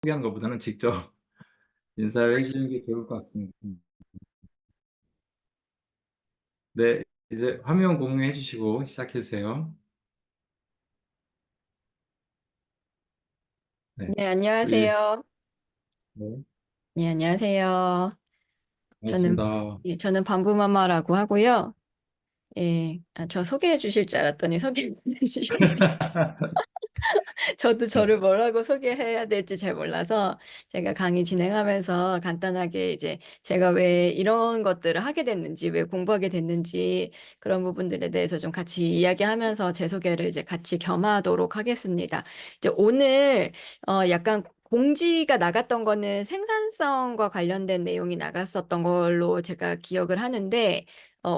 소개하는 것보다는 직접 인사를 해주시는 게 좋을 것 같습니다. 네, 이제 화면 공유해 주시고 시작해 주세요. 네, 네, 우리 안녕하세요. 네, 네, 안녕하세요. 저는, 반갑습니다. 저는 밤부마마라고 하고요. 예, 저 소개해 주실 줄 알았더니 소개해 주시네. 저도 네, 저를 뭐라고 소개해야 될지 잘 몰라서 제가 강의 진행하면서 간단하게 이제 제가 왜 이런 것들을 하게 됐는지, 왜 공부하게 됐는지 그런 부분들에 대해서 좀 같이 이야기하면서 제 소개를 이제 같이 겸하도록 하겠습니다. 이제 오늘 약간 공지가 나갔던 거는 생산성과 관련된 내용이 나갔었던 걸로 제가 기억을 하는데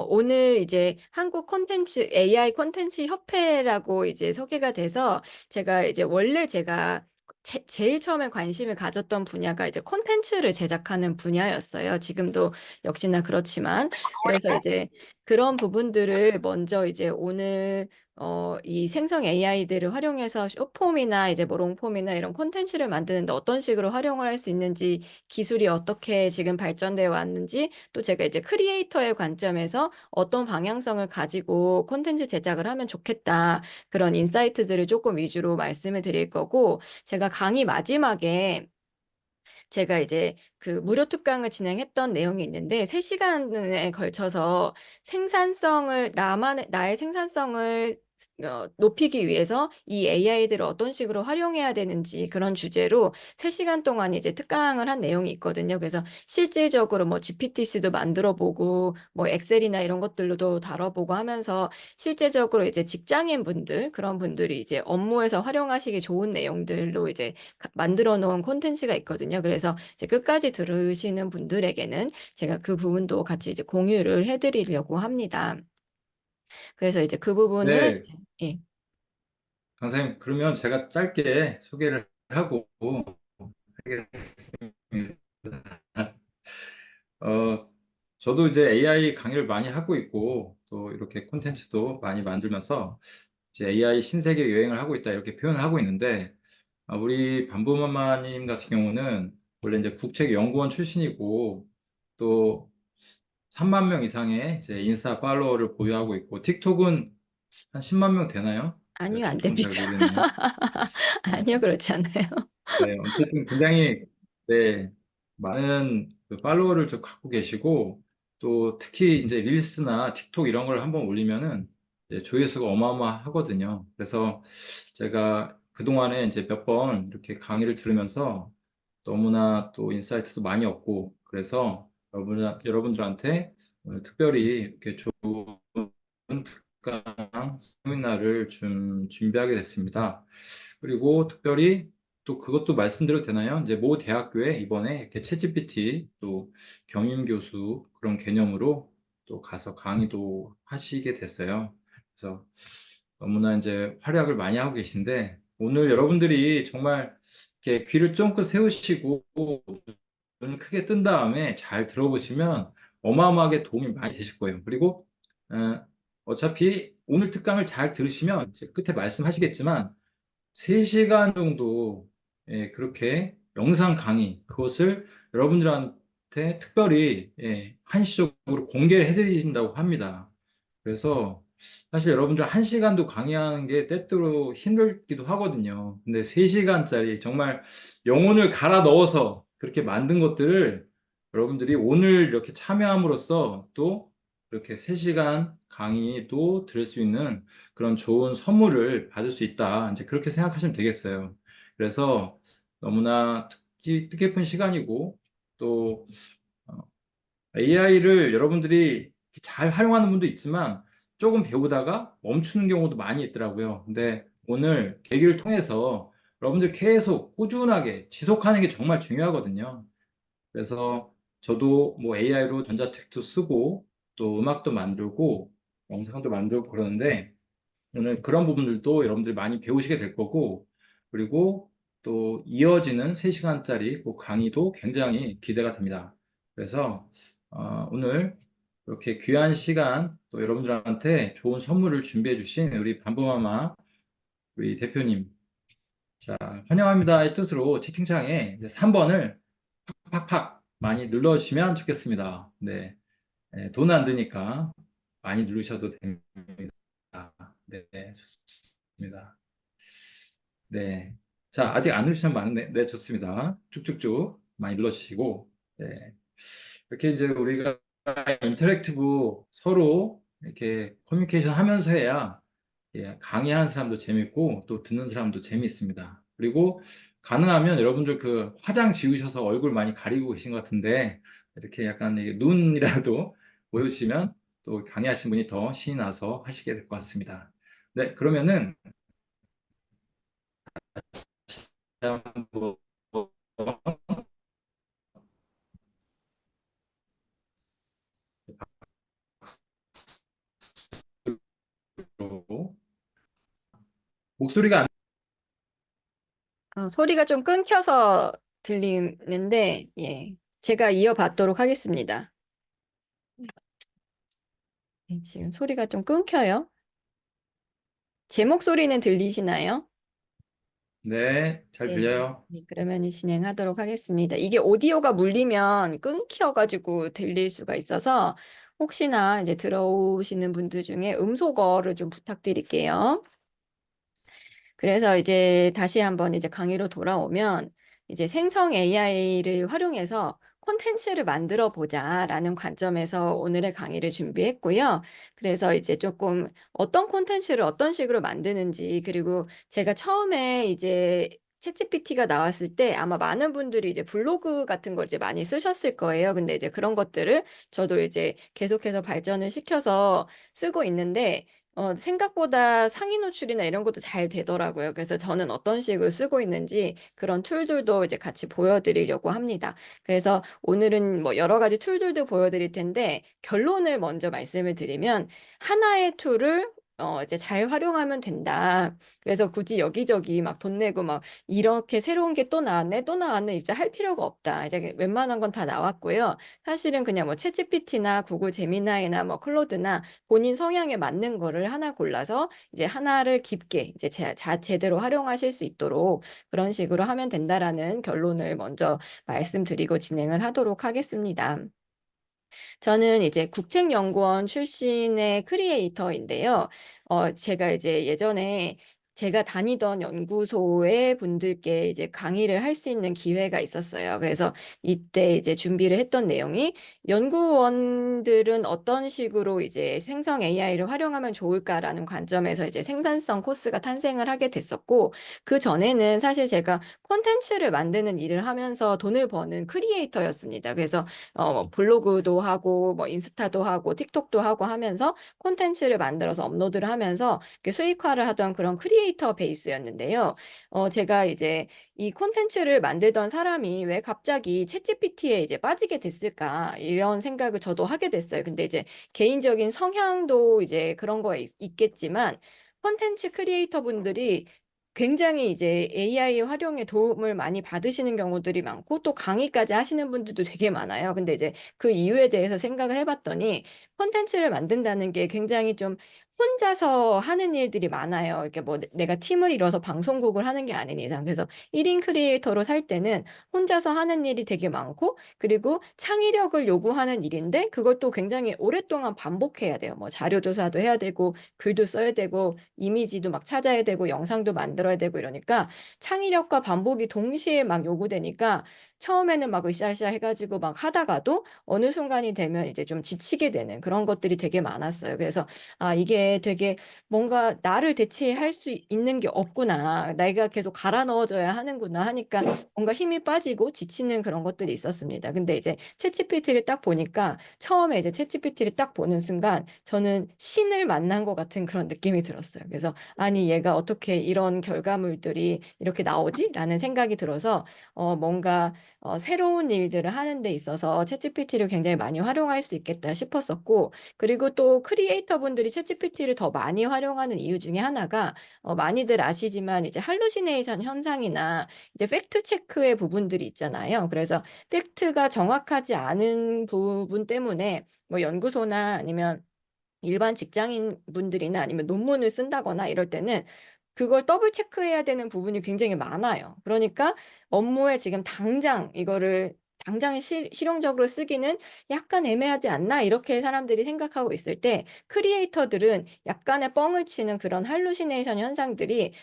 오늘 이제 한국 콘텐츠 AI 콘텐츠 협회라고 이제 소개가 돼서 제가 이제 원래 제가 제일 처음에 관심을 가졌던 분야가 이제 콘텐츠를 제작하는 분야였어요. 지금도 역시나 그렇지만. 그래서 이제 그런 부분들을 먼저 이제 오늘 이 생성 AI들을 활용해서 숏폼이나 이제 뭐 롱폼이나 이런 콘텐츠를 만드는데 어떤 식으로 활용을 할 수 있는지 기술이 어떻게 지금 발전되어 왔는지 또 제가 이제 크리에이터의 관점에서 어떤 방향성을 가지고 콘텐츠 제작을 하면 좋겠다. 그런 인사이트들을 조금 위주로 말씀을 드릴 거고, 제가 강의 마지막에 제가 이제 그 무료 특강을 진행했던 내용이 있는데, 3시간에 걸쳐서 나의 생산성을 높이기 위해서 이 AI들을 어떤 식으로 활용해야 되는지 그런 주제로 3시간 동안 이제 특강을 한 내용이 있거든요. 그래서 실질적으로 뭐 GPTC도 만들어 보고, 뭐 엑셀이나 이런 것들로도 다뤄보고 하면서 실제적으로 이제 직장인 분들, 그런 분들이 이제 업무에서 활용하시기 좋은 내용들로 이제 만들어 놓은 콘텐츠가 있거든요. 그래서 이제 끝까지 들으시는 분들에게는 제가 그 부분도 같이 이제 공유를 해드리려고 합니다. 그래서 이제 그 부분을 네, 이제, 예. 강사님, 그러면 제가 짧게 소개를 하고 하겠습니다. 어, 저도 이제 AI 강의를 많이 하고 있고 또 이렇게 콘텐츠도 많이 만들면서 이제 AI 신세계 여행을 하고 있다 이렇게 표현을 하고 있는데 우리 반부마마님 같은 경우는 원래 이제 국책연구원 출신이고 또 3만 명 이상의 이제 인스타 팔로워를 보유하고 있고 틱톡은 한 10만 명 되나요? 제가 아니요, 안 틱톡은 잘 됩니다. 모르겠네요. 아니요, 그렇지 않아요. 네, 어쨌든 굉장히 네, 많은 그 팔로워를 좀 갖고 계시고 또 특히 이제 릴스나 틱톡 이런 걸 한번 올리면은 이제 조회수가 어마어마하거든요. 그래서 제가 그동안에 이제 몇 번 이렇게 강의를 들으면서 너무나 또 인사이트도 많이 얻고 그래서 여러분들한테 오늘 특별히 이렇게 좋은 특강 세미나를 좀 준비하게 됐습니다. 그리고 특별히 또 그것도 말씀드려도 되나요? 이제 모 대학교에 이번에 이렇게 챗GPT 또 경임 교수 그런 개념으로 또 가서 강의도 하시게 됐어요. 그래서 너무나 이제 활약을 많이 하고 계신데 오늘 여러분들이 정말 이렇게 귀를 쫑긋 세우시고 눈을 크게 뜬 다음에 잘 들어보시면 어마어마하게 도움이 많이 되실 거예요. 그리고 어차피 오늘 특강을 잘 들으시면 이제 끝에 말씀하시겠지만 3시간 정도 그렇게 영상 강의 그것을 여러분들한테 특별히 한시적으로 공개를 해드린다고 합니다. 그래서 사실 여러분들 1시간도 강의하는 게 때때로 힘들기도 하거든요. 근데 3시간짜리 정말 영혼을 갈아 넣어서 그렇게 만든 것들을 여러분들이 오늘 이렇게 참여함으로써 또 이렇게 3시간 강의도 들을 수 있는 그런 좋은 선물을 받을 수 있다. 이제 그렇게 생각하시면 되겠어요. 그래서 너무나 뜻깊은 시간이고 또 AI를 여러분들이 잘 활용하는 분도 있지만 조금 배우다가 멈추는 경우도 많이 있더라고요. 근데 오늘 계기를 통해서 여러분들 계속 꾸준하게 지속하는 게 정말 중요하거든요. 그래서 저도 뭐 AI로 전자책도 쓰고 또 음악도 만들고 영상도 만들고 그러는데 오늘 그런 부분들도 여러분들이 많이 배우시게 될 거고, 그리고 또 이어지는 3시간짜리 그 강의도 굉장히 기대가 됩니다. 그래서 오늘 이렇게 귀한 시간 또 여러분들한테 좋은 선물을 준비해 주신 우리 반부마마 우리 대표님 자, 환영합니다의 뜻으로 채팅창에 이제 3번을 팍팍팍 많이 눌러주시면 좋겠습니다. 네, 돈 안 드니까 많이 누르셔도 됩니다. 네, 네, 좋습니다. 네. 자, 아직 안 누르시는 분 많은데, 네, 좋습니다. 쭉쭉쭉 많이 눌러주시고, 네. 이렇게 이제 우리가 인터랙티브 서로 이렇게 커뮤니케이션 하면서 해야 강의하는 사람도 재밌고 또 듣는 사람도 재미있습니다. 그리고 가능하면 여러분들 그 화장 지우셔서 얼굴 많이 가리고 계신 것 같은데 이렇게 약간 이게 눈이라도 보여주시면 또 강의하신 분이 더 신이 나서 하시게 될 것 같습니다. 네, 그러면은 한번 목소리가 소리가 좀 끊겨서 들리는데, 예, 제가 이어받도록 하겠습니다. 네, 지금 소리가 좀 끊겨요. 제 목소리는 들리시나요? 네, 잘 네, 들려요. 네, 그러면 진행하도록 하겠습니다. 이게 오디오가 물리면 끊겨가지고 들릴 수가 있어서 혹시나 이제 들어오시는 분들 중에 음소거를 좀 부탁드릴게요. 그래서 이제 다시 한번 이제 강의로 돌아오면 이제 생성 AI를 활용해서 콘텐츠를 만들어 보자라는 관점에서 오늘의 강의를 준비했고요. 그래서 이제 조금 어떤 콘텐츠를 어떤 식으로 만드는지, 그리고 제가 처음에 이제 챗GPT가 나왔을 때 아마 많은 분들이 이제 블로그 같은 걸 이제 많이 쓰셨을 거예요. 근데 이제 그런 것들을 저도 이제 계속해서 발전을 시켜서 쓰고 있는데 생각보다 상위 노출이나 이런 것도 잘 되더라고요. 그래서 저는 어떤 식으로 쓰고 있는지 그런 툴들도 이제 같이 보여드리려고 합니다. 그래서 오늘은 뭐 여러 가지 툴들도 보여드릴 텐데 결론을 먼저 말씀을 드리면 하나의 툴을 이제 잘 활용하면 된다. 그래서 굳이 여기저기 막 돈 내고 막 이렇게 새로운 게 또 나왔네, 또 나왔네, 이제 할 필요가 없다. 이제 웬만한 건 다 나왔고요. 사실은 그냥 뭐 챗GPT나 구글 제미나이나 뭐 클로드나 본인 성향에 맞는 거를 하나 골라서 이제 하나를 깊게 이제 제대로 활용하실 수 있도록 그런 식으로 하면 된다라는 결론을 먼저 말씀드리고 진행을 하도록 하겠습니다. 저는 이제 국책연구원 출신의 크리에이터인데요. 제가 이제 예전에 제가 다니던 연구소의 분들께 이제 강의를 할 수 있는 기회가 있었어요. 그래서 이때 이제 준비를 했던 내용이 연구원들은 어떤 식으로 이제 생성 AI를 활용하면 좋을까라는 관점에서 이제 생산성 코스가 탄생을 하게 됐었고, 그 전에는 사실 제가 콘텐츠를 만드는 일을 하면서 돈을 버는 크리에이터였습니다. 그래서 뭐 블로그도 하고 뭐 인스타도 하고 틱톡도 하고 하면서 콘텐츠를 만들어서 업로드를 하면서 이렇게 수익화를 하던 그런 크리에이터 베이스였는데요. 제가 이제 이 콘텐츠를 만들던 사람이 왜 갑자기 챗GPT에 이제 빠지게 됐을까 이런 생각을 저도 하게 됐어요. 근데 이제 개인적인 성향도 이제 그런 거에 있겠지만 콘텐츠 크리에이터 분들이 굉장히 이제 AI 활용에 도움을 많이 받으시는 경우들이 많고 또 강의까지 하시는 분들도 되게 많아요. 근데 이제 그 이유에 대해서 생각을 해봤더니 콘텐츠를 만든다는 게 굉장히 좀 혼자서 하는 일들이 많아요. 이렇게 뭐 내가 팀을 이뤄서 방송국을 하는 게 아닌 이상. 그래서 1인 크리에이터로 살 때는 혼자서 하는 일이 되게 많고 그리고 창의력을 요구하는 일인데 그걸 또 굉장히 오랫동안 반복해야 돼요. 뭐 자료 조사도 해야 되고 글도 써야 되고 이미지도 막 찾아야 되고 영상도 만들어야 되고 이러니까 창의력과 반복이 동시에 막 요구되니까 처음에는 막 으쌰으쌰 해가지고 막 하다가도 어느 순간이 되면 이제 좀 지치게 되는 그런 것들이 되게 많았어요. 그래서 아, 이게 되게 뭔가 나를 대체할 수 있는 게 없구나. 내가 계속 갈아 넣어줘야 하는구나 하니까 뭔가 힘이 빠지고 지치는 그런 것들이 있었습니다. 근데 이제 챗GPT를 딱 보니까 처음에 이제 챗GPT를 딱 보는 순간 저는 신을 만난 것 같은 그런 느낌이 들었어요. 그래서 아니 얘가 어떻게 이런 결과물들이 이렇게 나오지? 라는 생각이 들어서 뭔가 새로운 일들을 하는 데 있어서 챗GPT를 굉장히 많이 활용할 수 있겠다 싶었었고 그리고 또 크리에이터 분들이 챗GPT를 더 많이 활용하는 이유 중에 하나가 많이들 아시지만 이제 할루시네이션 현상이나 이제 팩트 체크의 부분들이 있잖아요. 그래서 팩트가 정확하지 않은 부분 때문에 뭐 연구소나 아니면 일반 직장인 분들이나 아니면 논문을 쓴다거나 이럴 때는 그걸 더블 체크해야 되는 부분이 굉장히 많아요. 그러니까 업무에 지금 당장 이거를 당장 실용적으로 쓰기는 약간 애매하지 않나? 이렇게 사람들이 생각하고 있을 때 크리에이터들은 약간의 뻥을 치는 그런 할루시네이션 현상들이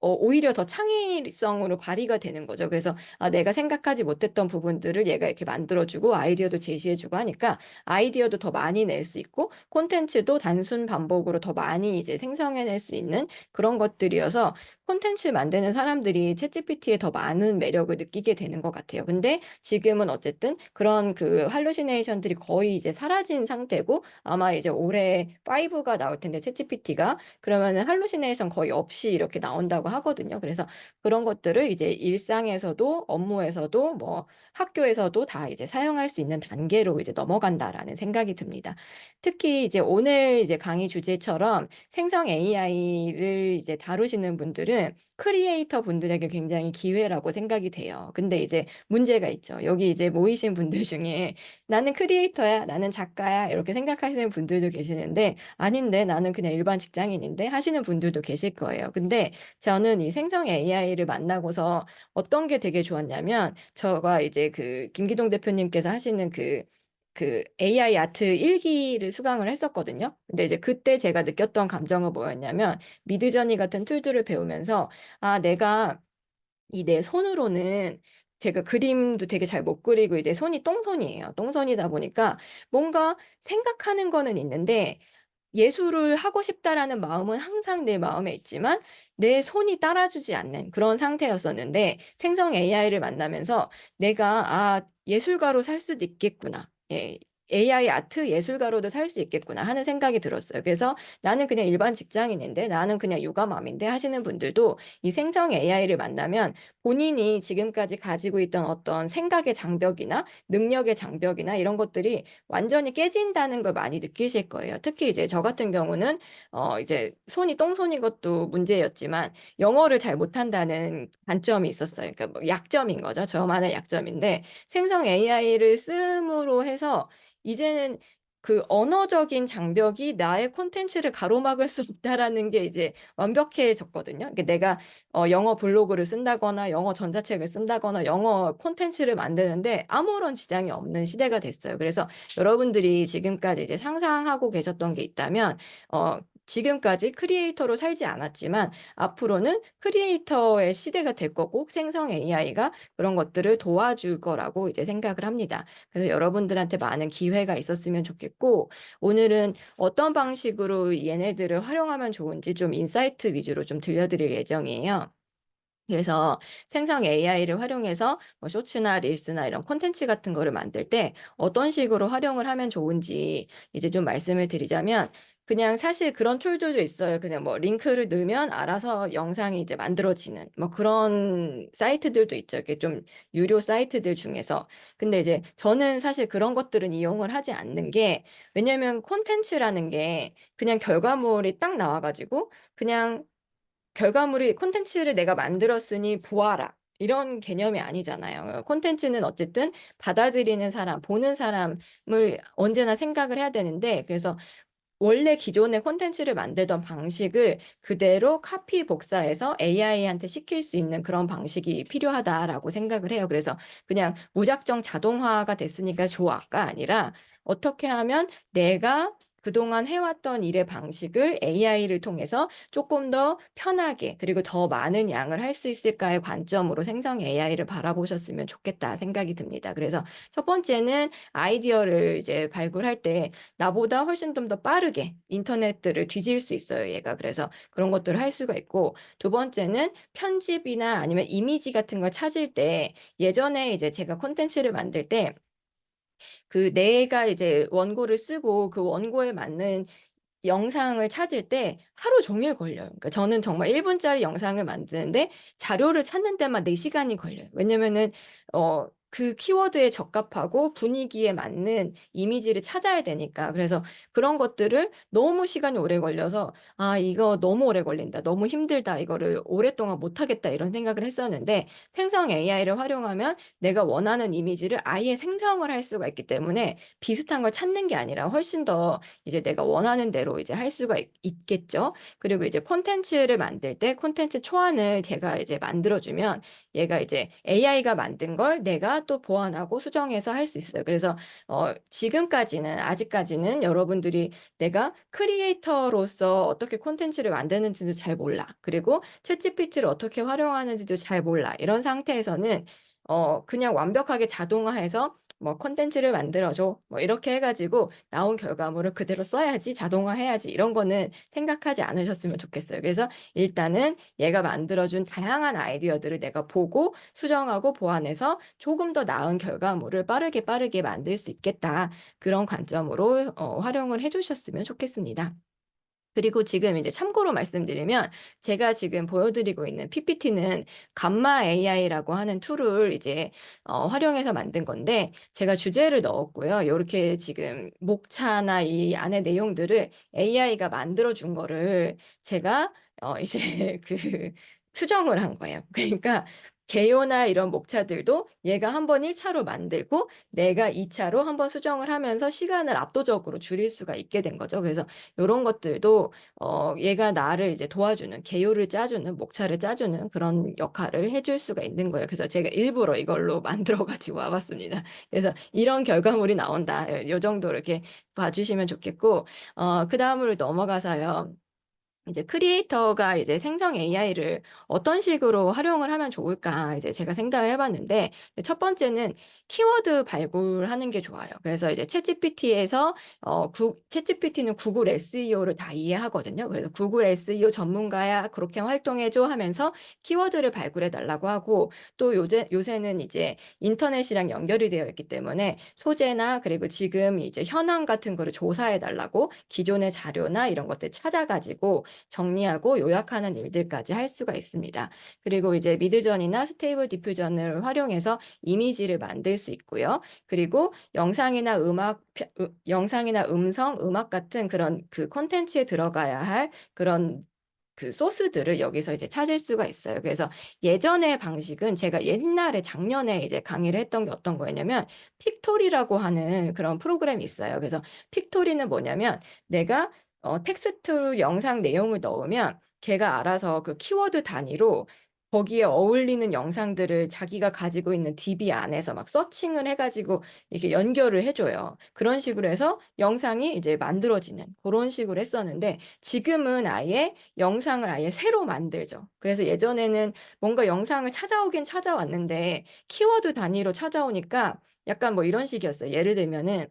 오히려 더 창의성으로 발휘가 되는 거죠. 그래서 내가 생각하지 못했던 부분들을 얘가 이렇게 만들어주고 아이디어도 제시해주고 하니까 아이디어도 더 많이 낼 수 있고 콘텐츠도 단순 반복으로 더 많이 이제 생성해낼 수 있는 그런 것들이어서 콘텐츠 만드는 사람들이 챗GPT에 더 많은 매력을 느끼게 되는 것 같아요. 근데 지금은 어쨌든 그런 그 할루시네이션들이 거의 이제 사라진 상태고 아마 이제 올해 5가 나올 텐데 챗GPT가 그러면은 할루시네이션 거의 없이 이렇게 나온다고 하거든요. 그래서 그런 것들을 이제 일상에서도 업무에서도 뭐 학교에서도 다 이제 사용할 수 있는 단계로 이제 넘어간다라는 생각이 듭니다. 특히 이제 오늘 이제 강의 주제처럼 생성 AI를 이제 다루시는 분들은 크리에이터 분들에게 굉장히 기회라고 생각이 돼요. 근데 이제 문제가 있죠. 여기 이제 모이신 분들 중에 나는 크리에이터야, 나는 작가야, 이렇게 생각하시는 분들도 계시는데 아닌데 나는 그냥 일반 직장인인데 하시는 분들도 계실 거예요. 근데 저는 이 생성 AI를 만나고서 어떤 게 되게 좋았냐면 저가 이제 그 김기동 대표님께서 하시는 그 AI 아트 일기를 수강을 했었거든요. 근데 이제 그때 제가 느꼈던 감정은 뭐였냐면 미드저니 같은 툴들을 배우면서 내가 이 내 손으로는 제가 그림도 되게 잘 못 그리고 이제 손이 똥손이에요. 똥손이다 보니까 뭔가 생각하는 거는 있는데 예술을 하고 싶다라는 마음은 항상 내 마음에 있지만 내 손이 따라주지 않는 그런 상태였었는데 생성 AI를 만나면서 내가 예술가로 살 수도 있겠구나. 예. AI 아트 예술가로도 살 수 있겠구나 하는 생각이 들었어요. 그래서 나는 그냥 일반 직장인인데 나는 그냥 육아맘인데 하시는 분들도 이 생성 AI를 만나면 본인이 지금까지 가지고 있던 어떤 생각의 장벽이나 능력의 장벽이나 이런 것들이 완전히 깨진다는 걸 많이 느끼실 거예요. 특히 이제 저 같은 경우는 이제 손이 똥손인 것도 문제였지만 영어를 잘 못한다는 단점이 있었어요. 그러니까 뭐 약점인 거죠. 저만의 약점인데 생성 AI를 씀으로 해서 이제는 그 언어적인 장벽이 나의 콘텐츠를 가로막을 수 없다라는 게 이제 완벽해졌거든요. 그러니까 내가 영어 블로그를 쓴다거나 영어 전자책을 쓴다거나 영어 콘텐츠를 만드는데 아무런 지장이 없는 시대가 됐어요. 그래서 여러분들이 지금까지 이제 상상하고 계셨던 게 있다면, 지금까지 크리에이터로 살지 않았지만 앞으로는 크리에이터의 시대가 될 거고 생성 AI가 그런 것들을 도와줄 거라고 이제 생각을 합니다. 그래서 여러분들한테 많은 기회가 있었으면 좋겠고 오늘은 어떤 방식으로 얘네들을 활용하면 좋은지 좀 인사이트 위주로 좀 들려드릴 예정이에요. 그래서 생성 AI를 활용해서 뭐 쇼츠나 릴스나 이런 콘텐츠 같은 거를 만들 때 어떤 식으로 활용을 하면 좋은지 이제 좀 말씀을 드리자면 그냥 사실 그런 툴들도 있어요. 그냥 뭐 링크를 넣으면 알아서 영상이 이제 만들어지는 뭐 그런 사이트들도 있죠. 이렇게 좀 유료 사이트들 중에서. 근데 이제 저는 사실 그런 것들은 이용을 하지 않는 게 왜냐면 콘텐츠라는 게 그냥 결과물이 딱 나와가지고 그냥 결과물이 콘텐츠를 내가 만들었으니 보아라. 이런 개념이 아니잖아요. 콘텐츠는 어쨌든 받아들이는 사람, 보는 사람을 언제나 생각을 해야 되는데, 그래서 원래 기존의 콘텐츠를 만들던 방식을 그대로 카피 복사해서 AI한테 시킬 수 있는 그런 방식이 필요하다라고 생각을 해요. 그래서 그냥 무작정 자동화가 됐으니까 좋아가 아니라 어떻게 하면 내가 그동안 해왔던 일의 방식을 AI를 통해서 조금 더 편하게 그리고 더 많은 양을 할 수 있을까의 관점으로 생성 AI를 바라보셨으면 좋겠다 생각이 듭니다. 그래서 첫 번째는 아이디어를 이제 발굴할 때 나보다 훨씬 좀 더 빠르게 인터넷들을 뒤질 수 있어요, 얘가. 그래서 그런 것들을 할 수가 있고, 두 번째는 편집이나 아니면 이미지 같은 걸 찾을 때 예전에 이제 제가 콘텐츠를 만들 때 그 내가 이제 원고를 쓰고 그 원고에 맞는 영상을 찾을 때 하루 종일 걸려요. 그러니까 저는 정말 1분짜리 영상을 만드는데 자료를 찾는 데만 4시간이 걸려요. 왜냐면은 그 키워드에 적합하고 분위기에 맞는 이미지를 찾아야 되니까. 그래서 그런 것들을 너무 시간이 오래 걸려서 '아 이거 너무 오래 걸린다. 너무 힘들다. 이거를 오랫동안 못 하겠다.' 이런 생각을 했었는데 생성 AI를 활용하면 내가 원하는 이미지를 아예 생성을 할 수가 있기 때문에 비슷한 걸 찾는 게 아니라 훨씬 더 이제 내가 원하는 대로 이제 할 수가 있겠죠. 그리고 이제 콘텐츠를 만들 때 콘텐츠 초안을 제가 이제 만들어 주면 얘가 이제 AI가 만든 걸 내가 또 보완하고 수정해서 할 수 있어요. 그래서 지금까지는 아직까지는 여러분들이 내가 크리에이터로서 어떻게 콘텐츠를 만드는지도 잘 몰라. 그리고 챗GPT를 어떻게 활용하는지도 잘 몰라. 이런 상태에서는 그냥 완벽하게 자동화해서 뭐 "콘텐츠를 만들어 줘." 뭐 이렇게 해 가지고 나온 결과물을 그대로 써야지, 자동화해야지 이런 거는 생각하지 않으셨으면 좋겠어요. 그래서 일단은 얘가 만들어 준 다양한 아이디어들을 내가 보고 수정하고 보완해서 조금 더 나은 결과물을 빠르게 만들 수 있겠다. 그런 관점으로 활용을 해 주셨으면 좋겠습니다. 그리고 지금 이제 참고로 말씀드리면 제가 지금 보여드리고 있는 PPT는 감마 AI라고 하는 툴을 이제 활용해서 만든 건데 제가 주제를 넣었고요. 요렇게 지금 목차나 이 안에 내용들을 AI가 만들어 준 거를 제가 이제 그 수정을 한 거예요. 그러니까 개요나 이런 목차들도 얘가 한번 1 차로 만들고 내가 2 차로 한번 수정을 하면서 시간을 압도적으로 줄일 수가 있게 된 거죠. 그래서 요런 것들도 얘가 나를 이제 도와주는 개요를 짜주는 목차를 짜주는 그런 역할을 해줄 수가 있는 거예요. 그래서 제가 일부러 이걸로 만들어 가지고 와 봤습니다. 그래서 "이런 결과물이 나온다." 요 정도 이렇게 봐 주시면 좋겠고 그다음으로 넘어가서요. 이제 크리에이터가 이제 생성 AI를 어떤 식으로 활용을 하면 좋을까 이제 제가 생각을 해 봤는데 첫 번째는 키워드 발굴하는 게 좋아요. 그래서 이제 챗GPT에서 챗GPT는 구글 SEO를 다 이해하거든요. 그래서 "구글 SEO 전문가야. 그렇게 활동해 줘." 하면서 키워드를 발굴해 달라고 하고 또 요새는 이제 인터넷이랑 연결이 되어 있기 때문에 소재나 그리고 지금 이제 현황 같은 거를 조사해 달라고 기존의 자료나 이런 것들 찾아 가지고 정리하고 요약하는 일들까지 할 수가 있습니다. 그리고 이제 미드전이나 스테이블 디퓨전을 활용해서 이미지를 만들 수 있고요. 그리고 영상이나 음성, 음악 같은 그런 그 콘텐츠에 들어가야 할 그런 그 소스들을 여기서 이제 찾을 수가 있어요. 그래서 예전의 방식은 제가 옛날에 작년에 이제 강의를 했던 게 어떤 거였냐면 픽토리라고 하는 그런 프로그램이 있어요. 그래서 픽토리는 뭐냐면 내가 텍스트로 영상 내용을 넣으면 걔가 알아서 그 키워드 단위로 거기에 어울리는 영상들을 자기가 가지고 있는 DB 안에서 막 서칭을 해 가지고 이렇게 연결을 해 줘요. 그런 식으로 해서 영상이 이제 만들어지는 고런 식으로 했었는데 지금은 아예 영상을 아예 새로 만들죠. 그래서 예전에는 뭔가 영상을 찾아오긴 찾아왔는데 키워드 단위로 찾아오니까 약간 뭐 이런 식이었어요. 예를 들면은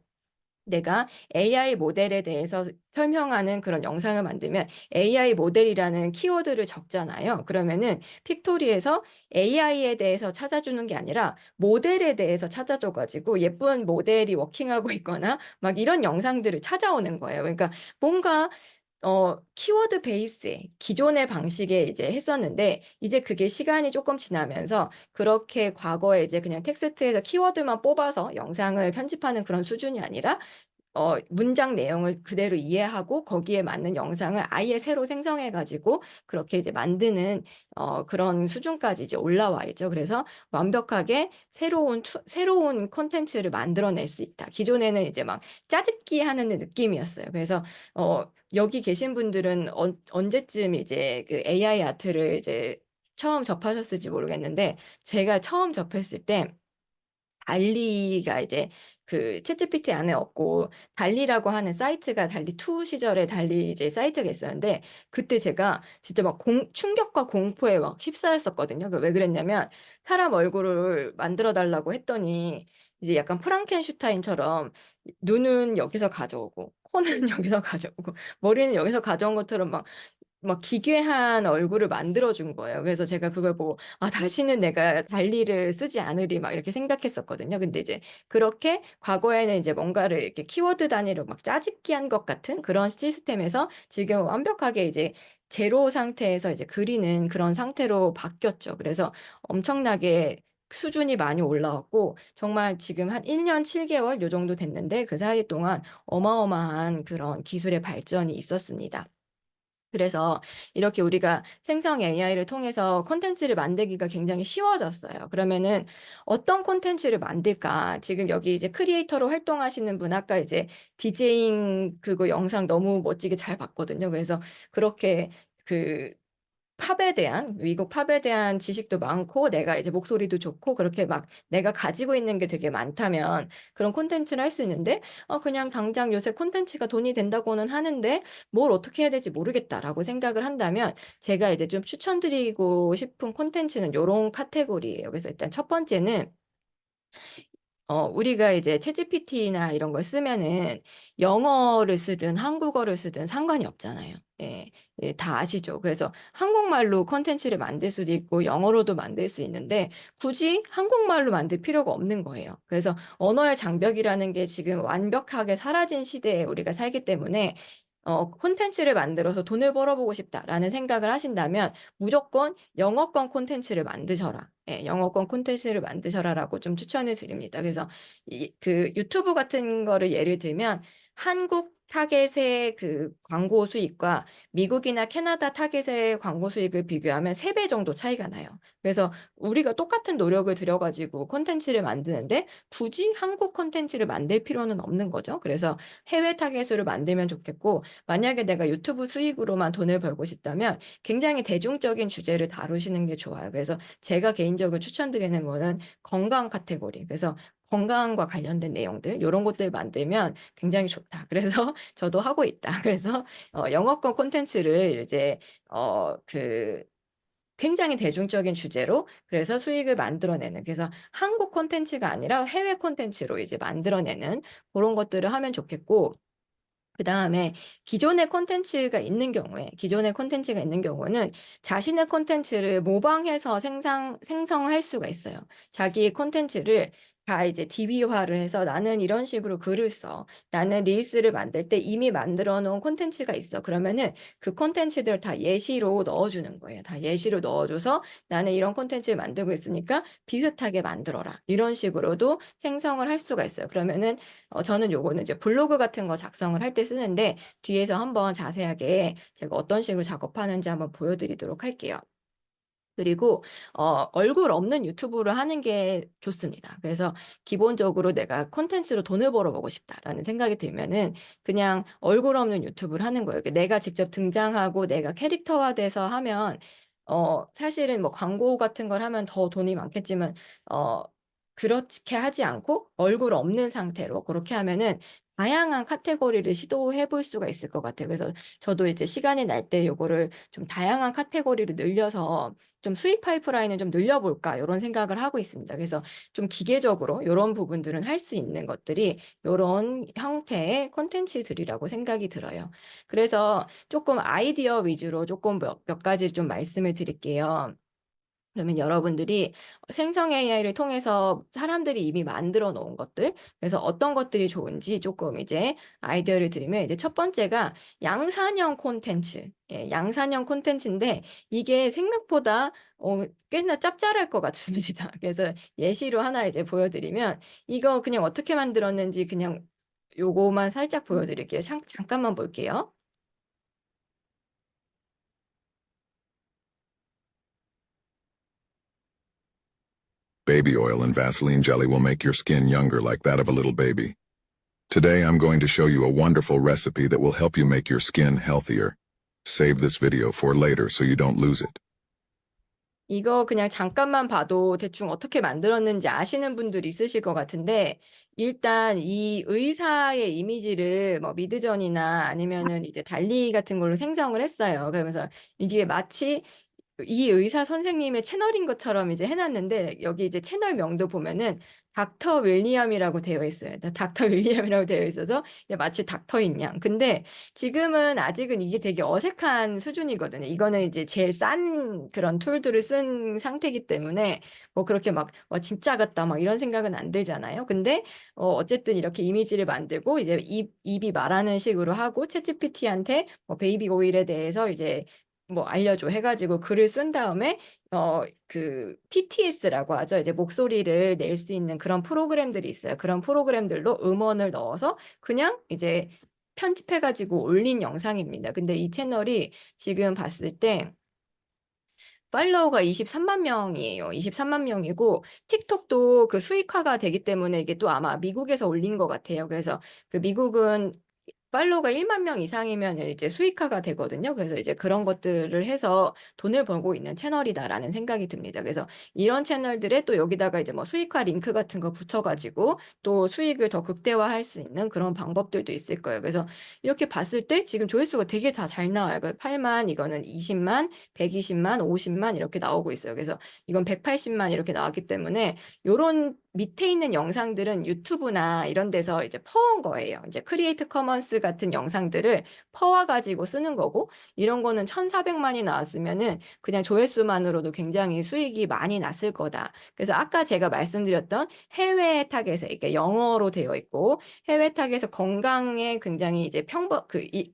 내가 AI 모델에 대해서 설명하는 그런 영상을 만들면 AI 모델이라는 키워드를 적잖아요. 그러면은 픽토리에서 AI에 대해서 찾아주는 게 아니라 모델에 대해서 찾아줘 가지고 예쁜 모델이 워킹하고 있거나 막 이런 영상들을 찾아오는 거예요. 그러니까 뭔가 키워드 베이스에 기존의 방식에 이제 했었는데 이제 그게 시간이 쪼끔 지나면서 그렇게 과거에 이제 그냥 텍스트에서 키워드만 뽑아서 영상을 편집하는 그런 수준이 아니라 문장 내용을 그대로 이해하고 거기에 맞는 영상을 아예 새로 생성해 가지고 그렇게 이제 만드는 그런 수준까지 이제 올라와 있죠. 그래서 완벽하게 새로운 콘텐츠를 만들어낼 수 있다. 기존에는 이제 막 짜집기 하는 느낌이었어요. 그래서 여기 계신 분들은 언제쯤 이제 그 AI 아트를 이제 처음 접하셨을지 모르겠는데 제가 처음 접했을 때 달리가 이제 그 챗GPT 안에 없고 달리라고 하는 사이트가 달리 2 시절에 달리 이제 사이트가 있었는데 그때 제가 진짜 막 충격과 공포에 막 휩싸였었거든요. 그 왜 그랬냐면 사람 얼굴을 만들어 달라고 했더니 이제 약간 프랑켄슈타인처럼 눈은 여기서 가져오고 코는 여기서 가져오고 머리는 여기서 가져온 것처럼 막 기괴한 얼굴을 만들어 준 거예요. 그래서 제가 그걸 보고 '아 다시는 내가 달리를 쓰지 않으리.' 막 이렇게 생각했었거든요. 근데 이제 그렇게 과거에는 이제 뭔가를 이렇게 키워드 단위로 막 짜집기한 것 같은 그런 시스템에서 지금 완벽하게 이제 제로 상태에서 이제 그리는 그런 상태로 바뀌었죠. 그래서 엄청나게 수준이 많이 올라왔고 정말 지금 한 1년 7개월 요 정도 됐는데 그 사이 동안 어마어마한 그런 기술의 발전이 있었습니다. 그래서 이렇게 우리가 생성 AI를 통해서 콘텐츠를 만들기가 굉장히 쉬워졌어요. 그러면은 어떤 콘텐츠를 만들까? 지금 여기 이제 크리에이터로 활동하시는 분 아까 이제 디제잉 그거 영상 너무 멋지게 잘 봤거든요. 그래서 그렇게 그 팝에 대한 미국 팝에 대한 지식도 많고 내가 이제 목소리도 좋고 그렇게 막 내가 가지고 있는 게 되게 많다면 그런 콘텐츠를 할 수 있는데 그냥 당장 요새 콘텐츠가 돈이 된다고는 하는데 뭘 어떻게 해야 될지 모르겠다라고 생각을 한다면 제가 이제 좀 추천드리고 싶은 콘텐츠는 요런 카테고리예요. 그래서 일단 첫 번째는 우리가 이제 챗GPT나 이런 걸 쓰면은 영어를 쓰든 한국어를 쓰든 상관이 없잖아요. 예, 예, 다 아시죠? 그래서 한국말로 콘텐츠를 만들 수도 있고 영어로도 만들 수 있는데 굳이 한국말로 만들 필요가 없는 거예요. 그래서 언어의 장벽이라는 게 지금 완벽하게 사라진 시대에 우리가 살기 때문에 콘텐츠를 만들어서 돈을 벌어보고 싶다라는 생각을 하신다면 무조건 영어권 콘텐츠를 만드셔라. 예, 영어권 콘텐츠를 만드셔라라고 좀 추천을 드립니다. 그래서 그 유튜브 같은 거를 예를 들면 한국 타겟의 그 광고 수익과 미국이나 캐나다 타겟의 광고 수익을 비교하면 3배 정도 차이가 나요. 그래서 우리가 똑같은 노력을 들여가지고 콘텐츠를 만드는데 굳이 한국 콘텐츠를 만들 필요는 없는 거죠. 그래서 해외 타겟으로 만들면 좋겠고 만약에 내가 유튜브 수익으로만 돈을 벌고 싶다면 굉장히 대중적인 주제를 다루시는 게 좋아요. 그래서 제가 개인적으로 추천드리는 거는 건강 카테고리. 그래서 건강과 관련된 내용들, 이런 것들 만들면 굉장히 좋다. 그래서 저도 하고 있다. 그래서 영어권 콘텐츠를 이제 그 굉장히 대중적인 주제로 그래서 수익을 만들어내는 그래서 한국 콘텐츠가 아니라 해외 콘텐츠로 이제 만들어내는 그런 것들을 하면 좋겠고 그다음에 기존의 콘텐츠가 있는 경우는 자신의 콘텐츠를 모방해서 생성할 수가 있어요. 자기의 콘텐츠를 다 이제 DB화를 해서 나는 이런 식으로 글을 써. 나는 릴스를 만들 때 이미 만들어 놓은 콘텐츠가 있어. 그러면은 그 콘텐츠들을 다 예시로 넣어주는 거예요. 다 예시로 넣어줘서 나는 이런 콘텐츠를 만들고 있으니까 비슷하게 만들어라. 이런 식으로도 생성을 할 수가 있어요. 그러면은 저는 요거는 이제 블로그 같은 거 작성을 할 때 쓰는데 뒤에서 한번 자세하게 제가 어떤 식으로 작업하는지 한번 보여드리도록 할게요. 그리고 얼굴 없는 유튜브를 하는 게 좋습니다. 그래서 기본적으로 내가 콘텐츠로 돈을 벌어보고 싶다라는 생각이 들면은 그냥 얼굴 없는 유튜브를 하는 거예요. 내가 직접 등장하고 내가 캐릭터화돼서 하면 사실은 뭐 광고 같은 걸 하면 더 돈이 많겠지만 어, 그렇게 하지 않고 얼굴 없는 상태로 그렇게 하면은 다양한 카테고리를 시도해 볼 수가 있을 것 같아요. 그래서 저도 이제 시간이 날 때 요거를 좀 다양한 카테고리를 늘려서 좀 수익 파이프라인을 좀 늘려볼까 이런 생각을 하고 있습니다. 그래서 좀 기계적으로 이런 부분들은 할 수 있는 것들이 이런 형태의 콘텐츠들이라고 생각이 들어요. 그래서 조금 아이디어 위주로 조금 몇 가지 좀 말씀을 드릴게요. 그러면 여러분들이 생성 AI를 통해서 사람들이 이미 만들어 놓은 것들, 그래서 어떤 것들이 좋은지 조금 이제 아이디어를 드리면 이제 첫 번째가 양산형 콘텐츠. 예, 양산형 콘텐츠인데 이게 생각보다 꽤나 짭짤할 것 같습니다. 그래서 예시로 하나 이제 보여드리면 이거 그냥 어떻게 만들었는지 그냥 요거만 살짝 보여드릴게요. 잠깐만 볼게요. Baby oil and Vaseline jelly will make your skin younger like that of a little baby. Today I'm going to show you a wonderful recipe that will help you make your skin healthier. Save this video for later so you don't lose it. 이거 그냥 잠깐만 봐도 대충 어떻게 만들었는지 아시는 분들 있으실 것 같은데, 일단 이 의사의 이미지를 뭐 미드전이나 아니면은 이제 달리 같은 걸로 생성을 했어요. 그러면서 이게 마치 이 의사 선생님의 채널인 것처럼 이제 해놨는데 여기 이제 채널명도 보면은 닥터 윌리엄이라고 되어 있어요. 닥터 윌리엄이라고 되어 있어서 마치 닥터인 양. 근데 지금은 아직은 이게 되게 어색한 수준이거든요. 이거는 이제 제일 싼 그런 툴들을 쓴 상태이기 때문에 뭐 그렇게 막 진짜 같다 막 이런 생각은 안 들잖아요. 근데 어쨌든 이렇게 이미지를 만들고 이제 입이 말하는 식으로 하고 챗GPT한테 뭐 베이비 오일에 대해서 이제 뭐 알려줘 해가지고 글을 쓴 다음에 그 TTS라고 하죠. 이제 목소리를 낼 수 있는 그런 프로그램들이 있어요. 그런 프로그램들로 음원을 넣어서 그냥 이제 편집해가지고 올린 영상입니다. 근데 이 채널이 지금 봤을 때 팔로워가 23만 명이에요. 23만 명이고 틱톡도 그 수익화가 되기 때문에 이게 또 아마 미국에서 올린 것 같아요. 그래서 그 미국은 팔로워가 1만 명 이상이면 이제 수익화가 되거든요. 그래서 이제 그런 것들을 해서 돈을 벌고 있는 채널이다라는 생각이 듭니다. 그래서 이런 채널들에 또 여기다가 이제 뭐 수익화 링크 같은 거 붙여가지고 또 수익을 더 극대화할 수 있는 그런 방법들도 있을 거예요. 그래서 이렇게 봤을 때 지금 조회수가 되게 다 잘 나와요. 8만, 이거는 20만, 120만, 50만 이렇게 나오고 있어요. 그래서 이건 180만 이렇게 나왔기 때문에 요런 밑에 있는 영상들은 유튜브나 이런 데서 이제 퍼온 거예요. 이제 크리에이트 커먼스 같은 영상들을 퍼와 가지고 쓰는 거고 이런 거는 1,400만이 나왔으면은 그냥 조회수만으로도 굉장히 수익이 많이 났을 거다. 그래서 아까 제가 말씀드렸던 해외 타겟에 이게 영어로 되어 있고 해외 타겟에서 건강에 굉장히 이제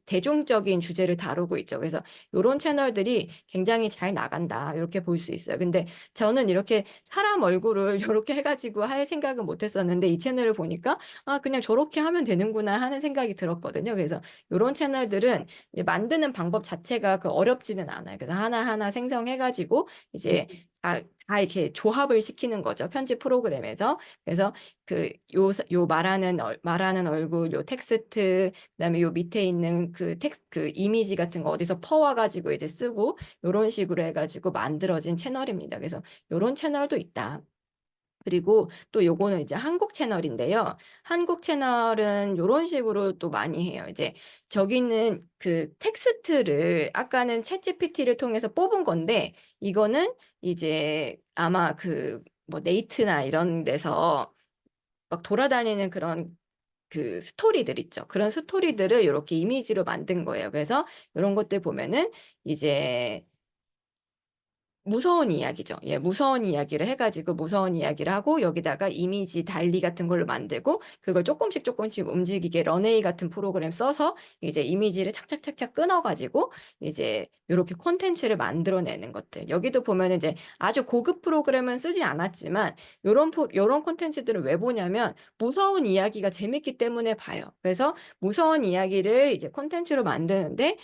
대중적인 주제를 다루고 있죠. 그래서 이런 채널들이 굉장히 잘 나간다. 이렇게 볼 수 있어요. 근데 저는 이렇게 사람 얼굴을 이렇게 해가지고 할 생각은 못 했었는데 이 채널을 보니까 아, 그냥 저렇게 하면 되는구나 하는 생각이 들었거든요. 그래서 이런 채널들은 이제 만드는 방법 자체가 그 어렵지는 않아요. 그래서 하나하나 생성해가지고 이제 다 이렇게 조합을 시키는 거죠. 편집 프로그램에서. 그래서 요 말하는 얼굴, 요 텍스트, 그다음에 요 밑에 있는 그 이미지 같은 거 어디서 퍼와가지고 이제 쓰고 요런 식으로 해가지고 만들어진 채널입니다. 그래서 요런 채널도 있다. 그리고 또 요거는 이제 한국 채널인데요. 한국 채널은 요런 식으로 또 많이 해요. 이제 저기는 그 텍스트를 아까는 챗GPT를 통해서 뽑은 건데 이거는 이제 아마 그 뭐 네이트나 이런 데서 막 돌아다니는 그런 그 스토리들 있죠. 그런 스토리들을 이렇게 이미지로 만든 거예요. 그래서 이런 것들 보면은 이제 무서운 이야기죠. 예, 무서운 이야기를 해가지고 무서운 이야기를 하고 여기다가 이미지 달리 같은 걸로 만들고 그걸 조금씩 움직이게 런웨이 같은 프로그램 써서 이제 이미지를 착착착착 끊어가지고 이제 이렇게 콘텐츠를 만들어내는 것들. 여기도 보면 이제 아주 고급 프로그램은 쓰지 않았지만 요런 콘텐츠들은 왜 보냐면 무서운 이야기가 재밌기 때문에 봐요. 그래서 무서운 이야기를 이제 콘텐츠로 만드는데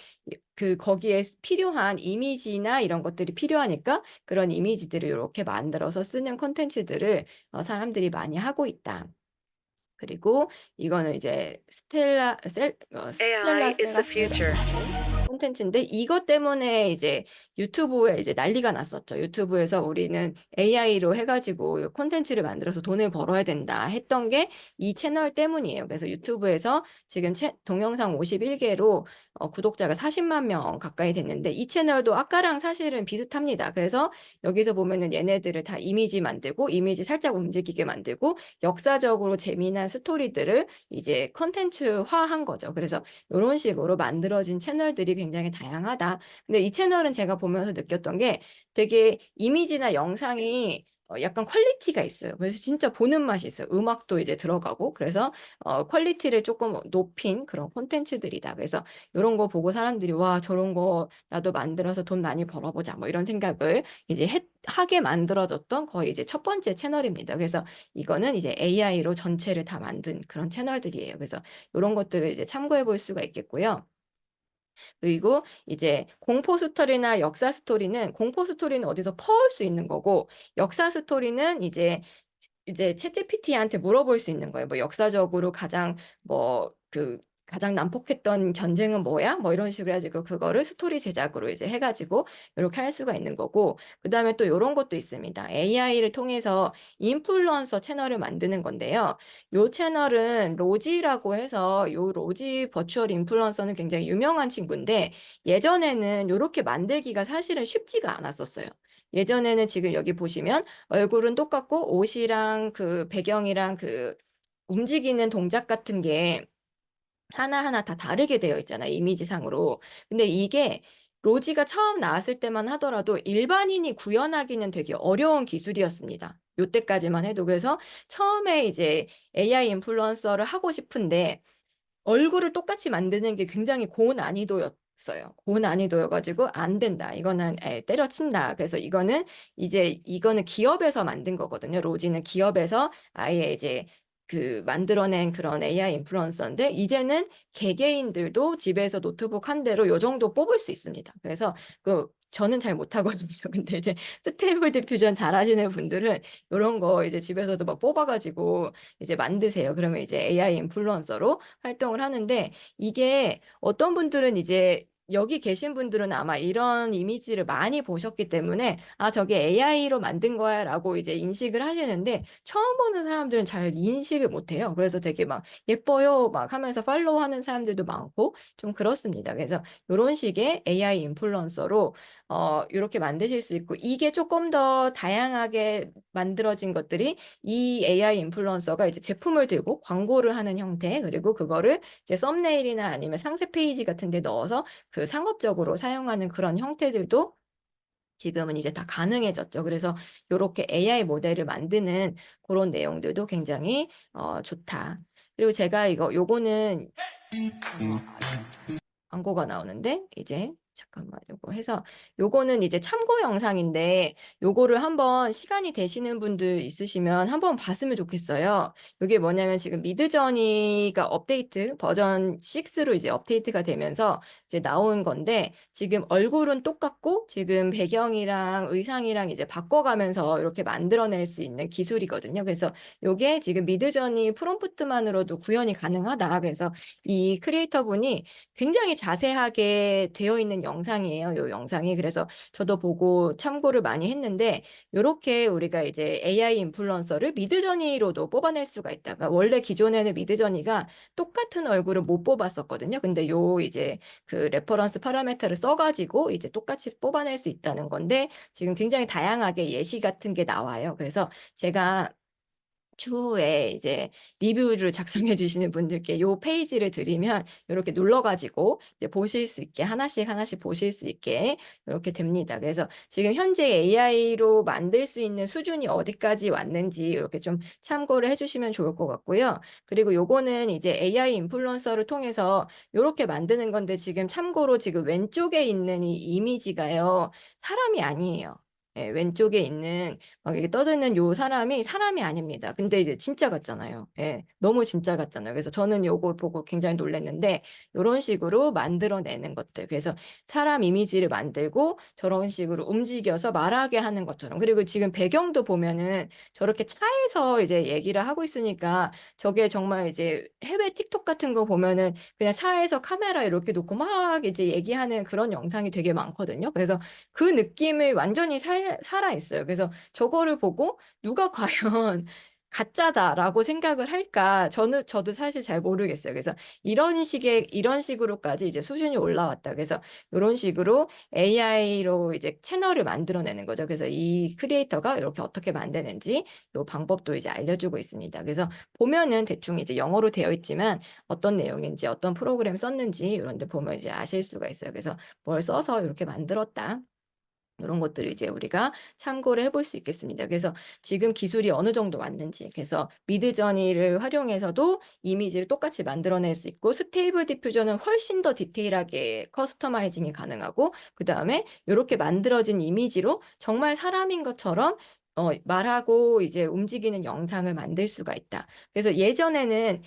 거기에 필요한 이미지나 이런 것들이 필요하니까 그런 이미지들을 이렇게 만들어서 쓰는 콘텐츠들을 사람들이 많이 하고 있다. 그리고 이거는 이제 스텔라 AI is the future. 셀라스라는 콘텐츠인데 이것 때문에 이제 유튜브에 이제 난리가 났었죠. 유튜브에서 우리는 AI로 해가지고 콘텐츠를 만들어서 돈을 벌어야 된다 했던 게 이 채널 때문이에요. 그래서 유튜브에서 지금 동영상 51개로 구독자가 40만 명 가까이 됐는데 이 채널도 아까랑 사실은 비슷합니다. 그래서 여기서 보면은 얘네들을 다 이미지 만들고 이미지 살짝 움직이게 만들고 역사적으로 재미난 스토리들을 이제 컨텐츠화한 거죠. 그래서 이런 식으로 만들어진 채널들이 굉장히 다양하다. 근데 이 채널은 제가 보면서 느꼈던 게 되게 이미지나 영상이 약간 퀄리티가 있어요. 그래서 진짜 보는 맛이 있어요. 음악도 이제 들어가고 그래서 퀄리티를 조금 높인 그런 콘텐츠들이다. 그래서 이런 거 보고 사람들이 와 저런 거 나도 만들어서 돈 많이 벌어보자 뭐 이런 생각을 이제 하게 만들어졌던 거의 이제 첫 번째 채널입니다. 그래서 이거는 이제 AI로 전체를 다 만든 그런 채널들이에요. 그래서 이런 것들을 이제 참고해 볼 수가 있겠고요. 그리고 이제 공포 스토리나 역사 스토리는 공포 스토리는 어디서 퍼올 수 있는 거고 역사 스토리는 이제 챗GPT한테 물어볼 수 있는 거예요. 뭐 역사적으로 가장 난폭했던 전쟁은 뭐야? 뭐 이런 식으로 해가지고 그거를 스토리 제작으로 이제 해가지고 이렇게 할 수가 있는 거고 그다음에 또 이런 것도 있습니다. AI를 통해서 인플루언서 채널을 만드는 건데요. 요 채널은 로지라고 해서 요 로지 버추얼 인플루언서는 굉장히 유명한 친구인데 예전에는 이렇게 만들기가 사실은 쉽지가 않았었어요. 예전에는 지금 여기 보시면 얼굴은 똑같고 옷이랑 그 배경이랑 그 움직이는 동작 같은 게 하나하나 다 다르게 되어 있잖아요. 이미지상으로. 근데 이게 로지가 처음 나왔을 때만 하더라도 일반인이 구현하기는 되게 어려운 기술이었습니다. 요때까지만 해도. 그래서 처음에 이제 AI 인플루언서를 하고 싶은데 얼굴을 똑같이 만드는 게 굉장히 고난이도였어요. 어려웠어요. 고난이도여가지고 안 된다. 이거는 때려친다. 그래서 이거는 기업에서 만든 거거든요. 로지는 기업에서 아예 이제 그 만들어낸 그런 AI 인플루언서인데 이제는 개개인들도 집에서 노트북 한 대로 요 정도 뽑을 수 있습니다. 그래서 저는 잘 못하거든요. 근데 이제 스테이블 디퓨전 잘 하시는 분들은 이런 거 이제 집에서도 막 뽑아가지고 이제 만드세요. 그러면 이제 AI 인플루언서로 활동을 하는데 이게 어떤 분들은 이제 여기 계신 분들은 아마 이런 이미지를 많이 보셨기 때문에 아, 저게 AI로 만든 거야 라고 이제 인식을 하시는데 처음 보는 사람들은 잘 인식을 못 해요. 그래서 되게 막 예뻐요 막 하면서 팔로우 하는 사람들도 많고 좀 그렇습니다. 그래서 이런 식의 AI 인플루언서로 이렇게 만드실 수 있고 이게 조금 더 다양하게 만들어진 것들이 이 AI 인플루언서가 이제 제품을 들고 광고를 하는 형태 그리고 그거를 이제 썸네일이나 아니면 상세 페이지 같은 데 넣어서 그 상업적으로 사용하는 그런 형태들도 지금은 이제 다 가능해졌죠. 그래서 이렇게 AI 모델을 만드는 그런 내용들도 굉장히 좋다. 그리고 제가 요거는 광고가 나오는데 이제 잠깐만 요거 해서 요거는 이제 참고 영상인데 요거를 한번 시간이 되시는 분들 있으시면 한번 봤으면 좋겠어요. 요게 뭐냐면 지금 미드저니가 업데이트 버전 6로 이제 업데이트가 되면서 이제 나온 건데 지금 얼굴은 똑같고 지금 배경이랑 의상이랑 이제 바꿔가면서 이렇게 만들어낼 수 있는 기술이거든요. 그래서 요게 지금 미드저니 프롬프트만으로도 구현이 가능하다. 그래서 이 크리에이터 분이 굉장히 자세하게 되어 있는 영상이에요. 요 영상이. 그래서 저도 보고 참고를 많이 했는데 이렇게 우리가 이제 AI 인플루언서를 미드저니로도 뽑아낼 수가 있다. 그러니까 원래 기존에는 미드저니가 똑같은 얼굴을 못 뽑았었거든요. 근데 요 이제 그 레퍼런스 파라미터를 써가지고 이제 똑같이 뽑아낼 수 있다는 건데 지금 굉장히 다양하게 예시 같은 게 나와요. 그래서 제가 추후에 이제 리뷰를 작성해 주시는 분들께 요 페이지를 드리면 이렇게 눌러가지고 이제 보실 수 있게 하나씩 하나씩 보실 수 있게 이렇게 됩니다. 그래서 지금 현재 AI로 만들 수 있는 수준이 어디까지 왔는지 이렇게 좀 참고를 해주시면 좋을 것 같고요. 그리고 요거는 이제 AI 인플루언서를 통해서 이렇게 만드는 건데 지금 참고로 지금 왼쪽에 있는 이 이미지가요 사람이 아니에요. 예, 왼쪽에 있는 막 이렇게 떠드는 요 사람이 아닙니다. 근데 이제 진짜 같잖아요. 예, 너무 진짜 같잖아요. 그래서 저는 요거 보고 굉장히 놀랐는데 이런 식으로 만들어내는 것들. 그래서 사람 이미지를 만들고 저런 식으로 움직여서 말하게 하는 것처럼. 그리고 지금 배경도 보면은 저렇게 차에서 이제 얘기를 하고 있으니까 저게 정말 이제 해외 틱톡 같은 거 보면은 그냥 차에서 카메라 이렇게 놓고 막 이제 얘기하는 그런 영상이 되게 많거든요. 그래서 그 느낌이 완전히 살아 있어요. 그래서 저거를 보고 누가 과연 가짜다라고 생각을 할까? 저도 사실 잘 모르겠어요. 그래서 이런 식으로까지 이제 수준이 올라왔다. 그래서 이런 식으로 AI로 이제 채널을 만들어내는 거죠. 그래서 이 크리에이터가 이렇게 어떻게 만드는지 이 방법도 이제 알려주고 있습니다. 그래서 보면은 대충 이제 영어로 되어 있지만 어떤 내용인지 어떤 프로그램 썼는지 이런 데 보면 이제 아실 수가 있어요. 그래서 뭘 써서 이렇게 만들었다. 이런 것들을 이제 우리가 참고를 해볼 수 있겠습니다. 그래서 지금 기술이 어느 정도 왔는지, 그래서 미드저니를 활용해서도 이미지를 똑같이 만들어낼 수 있고, 스테이블 디퓨전은 훨씬 더 디테일하게 커스터마이징이 가능하고, 그 다음에 이렇게 만들어진 이미지로 정말 사람인 것처럼 말하고 이제 움직이는 영상을 만들 수가 있다. 그래서 예전에는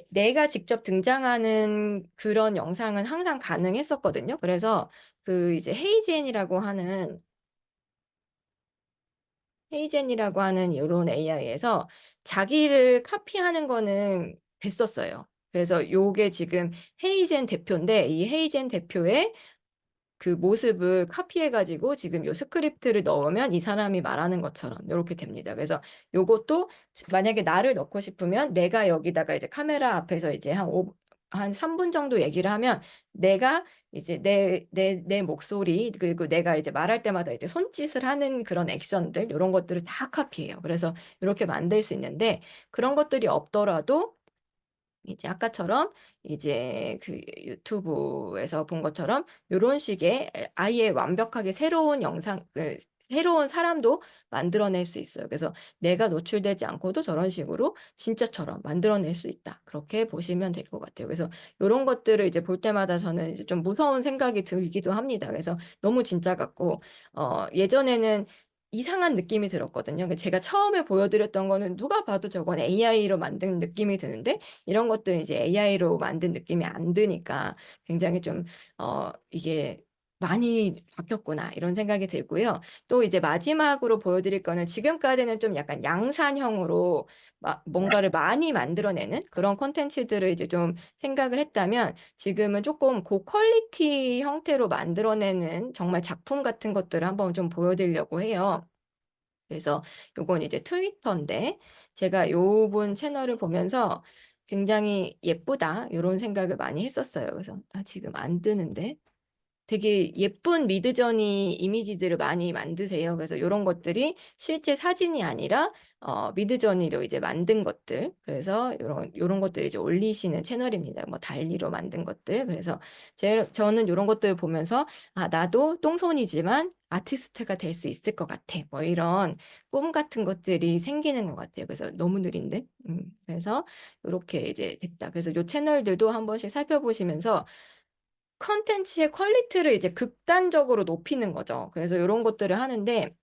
내가 직접 등장하는 그런 영상은 항상 가능했었거든요. 그래서 그 이제 헤이젠이라고 하는 이런 AI에서 자기를 카피하는 거는 됐었어요. 그래서 요게 지금 헤이젠 대표인데 이 헤이젠 대표의 그 모습을 카피해가지고 지금 요 스크립트를 넣으면 이 사람이 말하는 것처럼 이렇게 됩니다. 그래서 요것도 만약에 나를 넣고 싶으면 내가 여기다가 이제 카메라 앞에서 이제 한 3분 정도 얘기를 하면 내가 이제 내 목소리 그리고 내가 이제 말할 때마다 이제 손짓을 하는 그런 액션들 이런 것들을 다 카피해요. 그래서 이렇게 만들 수 있는데 그런 것들이 없더라도 이제 아까처럼 이제 그 유튜브에서 본 것처럼 이런 식의 아예 완벽하게 새로운 영상, 새로운 사람도 만들어낼 수 있어요. 그래서 내가 노출되지 않고도 저런 식으로 진짜처럼 만들어낼 수 있다. 그렇게 보시면 될 것 같아요. 그래서 이런 것들을 이제 볼 때마다 저는 이제 좀 무서운 생각이 들기도 합니다. 그래서 너무 진짜 같고, 예전에는 이상한 느낌이 들었거든요. 제가 처음에 보여드렸던 거는 누가 봐도 저건 AI로 만든 느낌이 드는데, 이런 것들은 이제 AI로 만든 느낌이 안 드니까 굉장히 좀, 이게 많이 바뀌었구나, 이런 생각이 들고요. 또 이제 마지막으로 보여드릴 거는 지금까지는 좀 약간 양산형으로 뭔가를 많이 만들어내는 그런 콘텐츠들을 이제 좀 생각을 했다면, 지금은 조금 고퀄리티 형태로 만들어내는 정말 작품 같은 것들을 한번 좀 보여드리려고 해요. 그래서 요건 이제 트위터인데, 제가 요분 채널을 보면서 굉장히 예쁘다, 이런 생각을 많이 했었어요. 그래서 지금 안 뜨는데, 되게 예쁜 미드저니 이미지들을 많이 만드세요. 그래서 이런 것들이 실제 사진이 아니라 미드저니로 이제 만든 것들. 그래서 이런 것들 이제 올리시는 채널입니다. 뭐 달리로 만든 것들. 그래서 저는 이런 것들 보면서 나도 똥손이지만 아티스트가 될 수 있을 것 같아. 뭐 이런 꿈 같은 것들이 생기는 것 같아요. 그래서 너무 느린데. 그래서 이렇게 이제 됐다. 그래서 이 채널들도 한 번씩 살펴보시면서 컨텐츠의 퀄리티를 이제 극단적으로 높이는 거죠. 그래서 이런 것들을 하는데,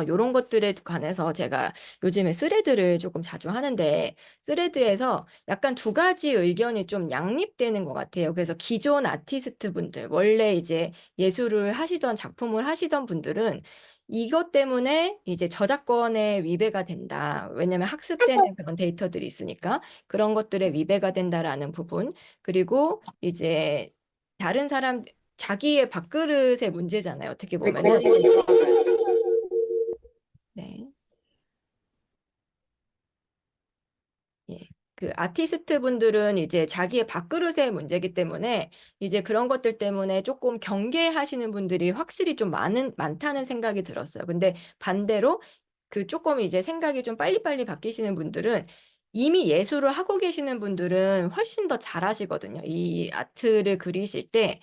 요런 것들에 관해서 제가 요즘에 스레드를 조금 자주 하는데, 스레드에서 약간 두 가지 의견이 좀 양립되는 것 같아요. 그래서 기존 아티스트 분들, 원래 이제 예술을 하시던, 작품을 하시던 분들은 이것 때문에 이제 저작권에 위배가 된다. 왜냐면 학습되는 그런 데이터들이 있으니까 그런 것들에 위배가 된다라는 부분. 그리고 이제 다른 사람, 자기의 밥그릇의 문제잖아요. 어떻게 보면은. 네. 예. 그 아티스트 분들은 이제 자기의 밥그릇의 문제이기 때문에 이제 그런 것들 때문에 조금 경계하시는 분들이 확실히 좀 많다는 생각이 들었어요. 근데 반대로 그 조금 이제 생각이 좀 빨리빨리 바뀌시는 분들은, 이미 예술을 하고 계시는 분들은 훨씬 더 잘하시거든요. 이 아트를 그리실 때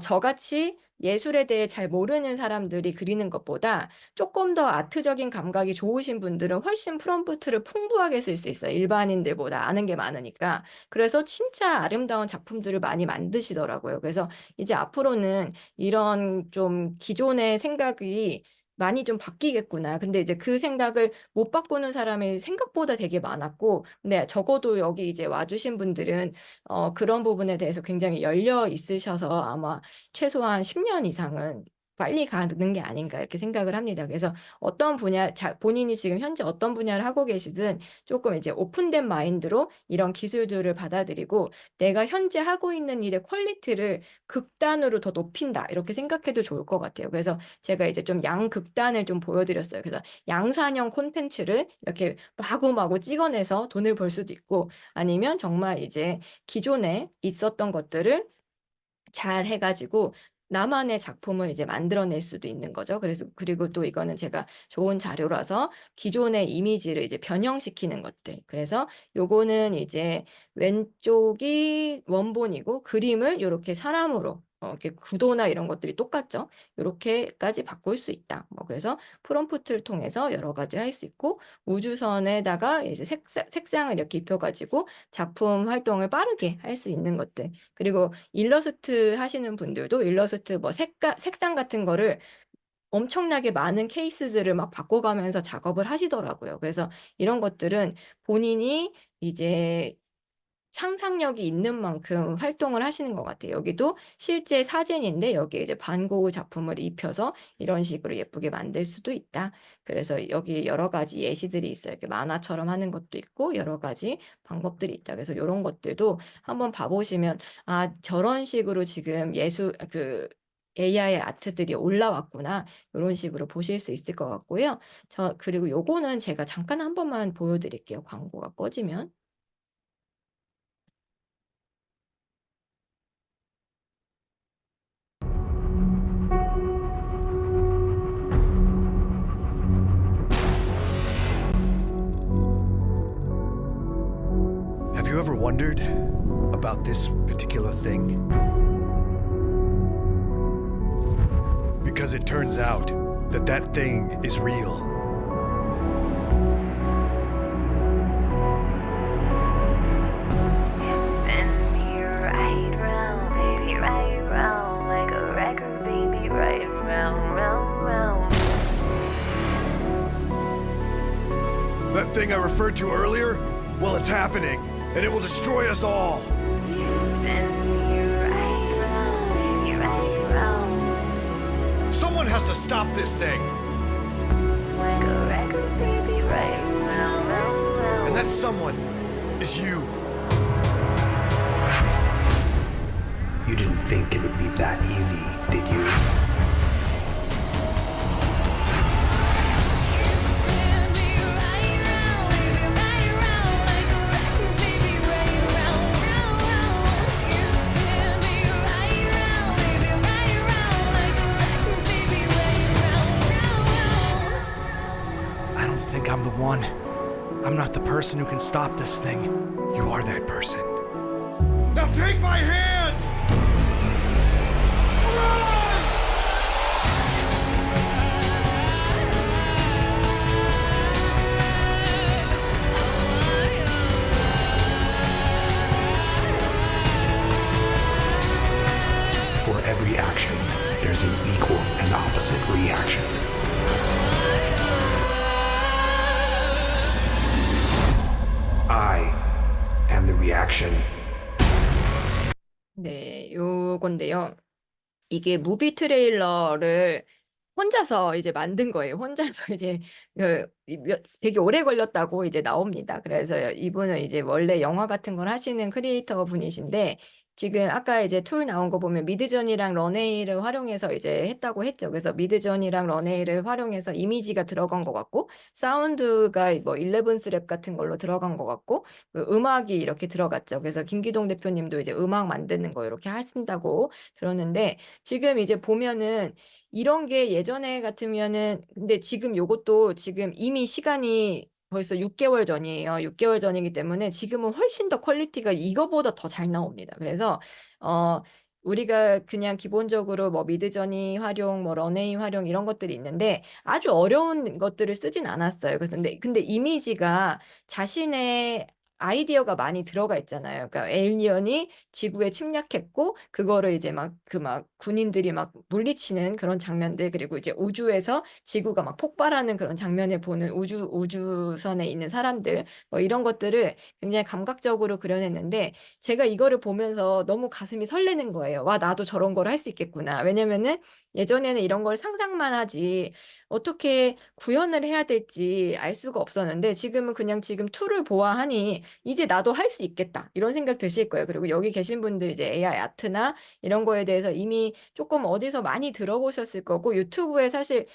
저같이 예술에 대해 잘 모르는 사람들이 그리는 것보다 조금 더 아트적인 감각이 좋으신 분들은 훨씬 프롬프트를 풍부하게 쓸 수 있어요. 일반인들보다 아는 게 많으니까. 그래서 진짜 아름다운 작품들을 많이 만드시더라고요. 그래서 이제 앞으로는 이런 좀 기존의 생각이 많이 좀 바뀌겠구나. 근데 이제 그 생각을 못 바꾸는 사람이 생각보다 되게 많았고, 근데 적어도 여기 이제 와주신 분들은 그런 부분에 대해서 굉장히 열려 있으셔서 아마 최소한 10년 이상은 빨리 가는 게 아닌가 이렇게 생각을 합니다. 그래서 어떤 분야, 본인이 지금 현재 어떤 분야를 하고 계시든 조금 이제 오픈된 마인드로 이런 기술들을 받아들이고 내가 현재 하고 있는 일의 퀄리티를 극단으로 더 높인다, 이렇게 생각해도 좋을 것 같아요. 그래서 제가 이제 좀 양극단을 좀 보여드렸어요. 그래서 양산형 콘텐츠를 이렇게 마구마구 찍어내서 돈을 벌 수도 있고, 아니면 정말 이제 기존에 있었던 것들을 잘 해가지고 나만의 작품을 이제 만들어낼 수도 있는 거죠. 그래서 그리고 또 이거는 제가 좋은 자료라서 기존의 이미지를 이제 변형시키는 것들. 그래서 요거는 이제 왼쪽이 원본이고 그림을 이렇게 사람으로 이렇게 구도나 이런 것들이 똑같죠. 이렇게까지 바꿀 수 있다. 뭐 그래서 프롬프트를 통해서 여러 가지 할 수 있고, 우주선에다가 이제 색상을 이렇게 입혀가지고 작품 활동을 빠르게 할 수 있는 것들. 그리고 일러스트 하시는 분들도 일러스트 뭐 색상 같은 거를 엄청나게 많은 케이스들을 막 바꿔가면서 작업을 하시더라고요. 그래서 이런 것들은 본인이 이제 상상력이 있는 만큼 활동을 하시는 것 같아요. 여기도 실제 사진인데 여기에 이제 반 고흐 작품을 입혀서 이런 식으로 예쁘게 만들 수도 있다. 그래서 여기 여러 가지 예시들이 있어요. 이렇게 만화처럼 하는 것도 있고 여러 가지 방법들이 있다. 그래서 이런 것들도 한번 봐보시면 저런 식으로 지금 AI 아트들이 올라왔구나, 이런 식으로 보실 수 있을 것 같고요. 그리고 요거는 제가 잠깐 한 번만 보여드릴게요. 광고가 꺼지면. Have you ever wondered about this particular thing? Because it turns out that that thing is real. Spin me right round, baby, right round, like a record, baby, right round, round, round. That thing I referred to earlier? Well, it's happening, and it will destroy us all. You spin me right round, baby, right round, Someone has to stop this thing, like a record, baby, right round, round, round. and that someone is you. You didn't think it would be that easy, did you? Spin me right round, baby, right round, like a record, baby, right round, round, round. You spin me right round, baby, right round, like a record, baby, right round, round, round. I don't think I'm the one. I'm not the person who can stop this thing. You are that person. Now take my hand! For every action, there's an equal and opposite reaction. I am the reaction. 네, 요건데요. 이게 무비 트레일러를 혼자서 이제 만든 거예요. 혼자서 이제 되게 오래 걸렸다고 이제 나옵니다. 그래서 이분은 이제 원래 영화 같은 걸 하시는 크리에이터 분이신데 지금 아까 이제 툴 나온 거 보면 미드전이랑 런웨이를 활용해서 이제 했다고 했죠. 그래서 미드전이랑 런웨이를 활용해서 이미지가 들어간 것 같고 사운드가 뭐 11스랩 같은 걸로 들어간 것 같고 그 음악이 이렇게 들어갔죠. 그래서 김기동 대표님도 이제 음악 만드는 거 이렇게 하신다고 들었는데 지금 이제 보면은 이런 게 예전에 같으면은 근데 지금 요것도 지금 이미 시간이 벌써 6개월 전이에요. 6개월 전이기 때문에 지금은 훨씬 더 퀄리티가 이거보다 더 잘 나옵니다. 그래서 우리가 그냥 기본적으로 뭐 미드저니 활용, 뭐 런웨이 활용 이런 것들이 있는데 아주 어려운 것들을 쓰진 않았어요. 그래서 근데 이미지가 자신의 아이디어가 많이 들어가 있잖아요. 그러니까 에일리언이 지구에 침략했고 그거를 이제 막 군인들이 막 물리치는 그런 장면들 그리고 이제 우주에서 지구가 막 폭발하는 그런 장면을 보는 우주선에 있는 사람들 뭐 이런 것들을 굉장히 감각적으로 그려냈는데 제가 이거를 보면서 너무 가슴이 설레는 거예요. 와, 나도 저런 걸 할 수 있겠구나. 왜냐면은 예전에는 이런 걸 상상만 하지 어떻게 구현을 해야 될지 알 수가 없었는데 지금은 그냥 지금 툴을 보아하니 이제 나도 할 수 있겠다 이런 생각 드실 거예요. 그리고 여기 계신 분들 이제 AI 아트나 이런 거에 대해서 이미 조금 어디서 많이 들어보셨을 거고 유튜브에 사실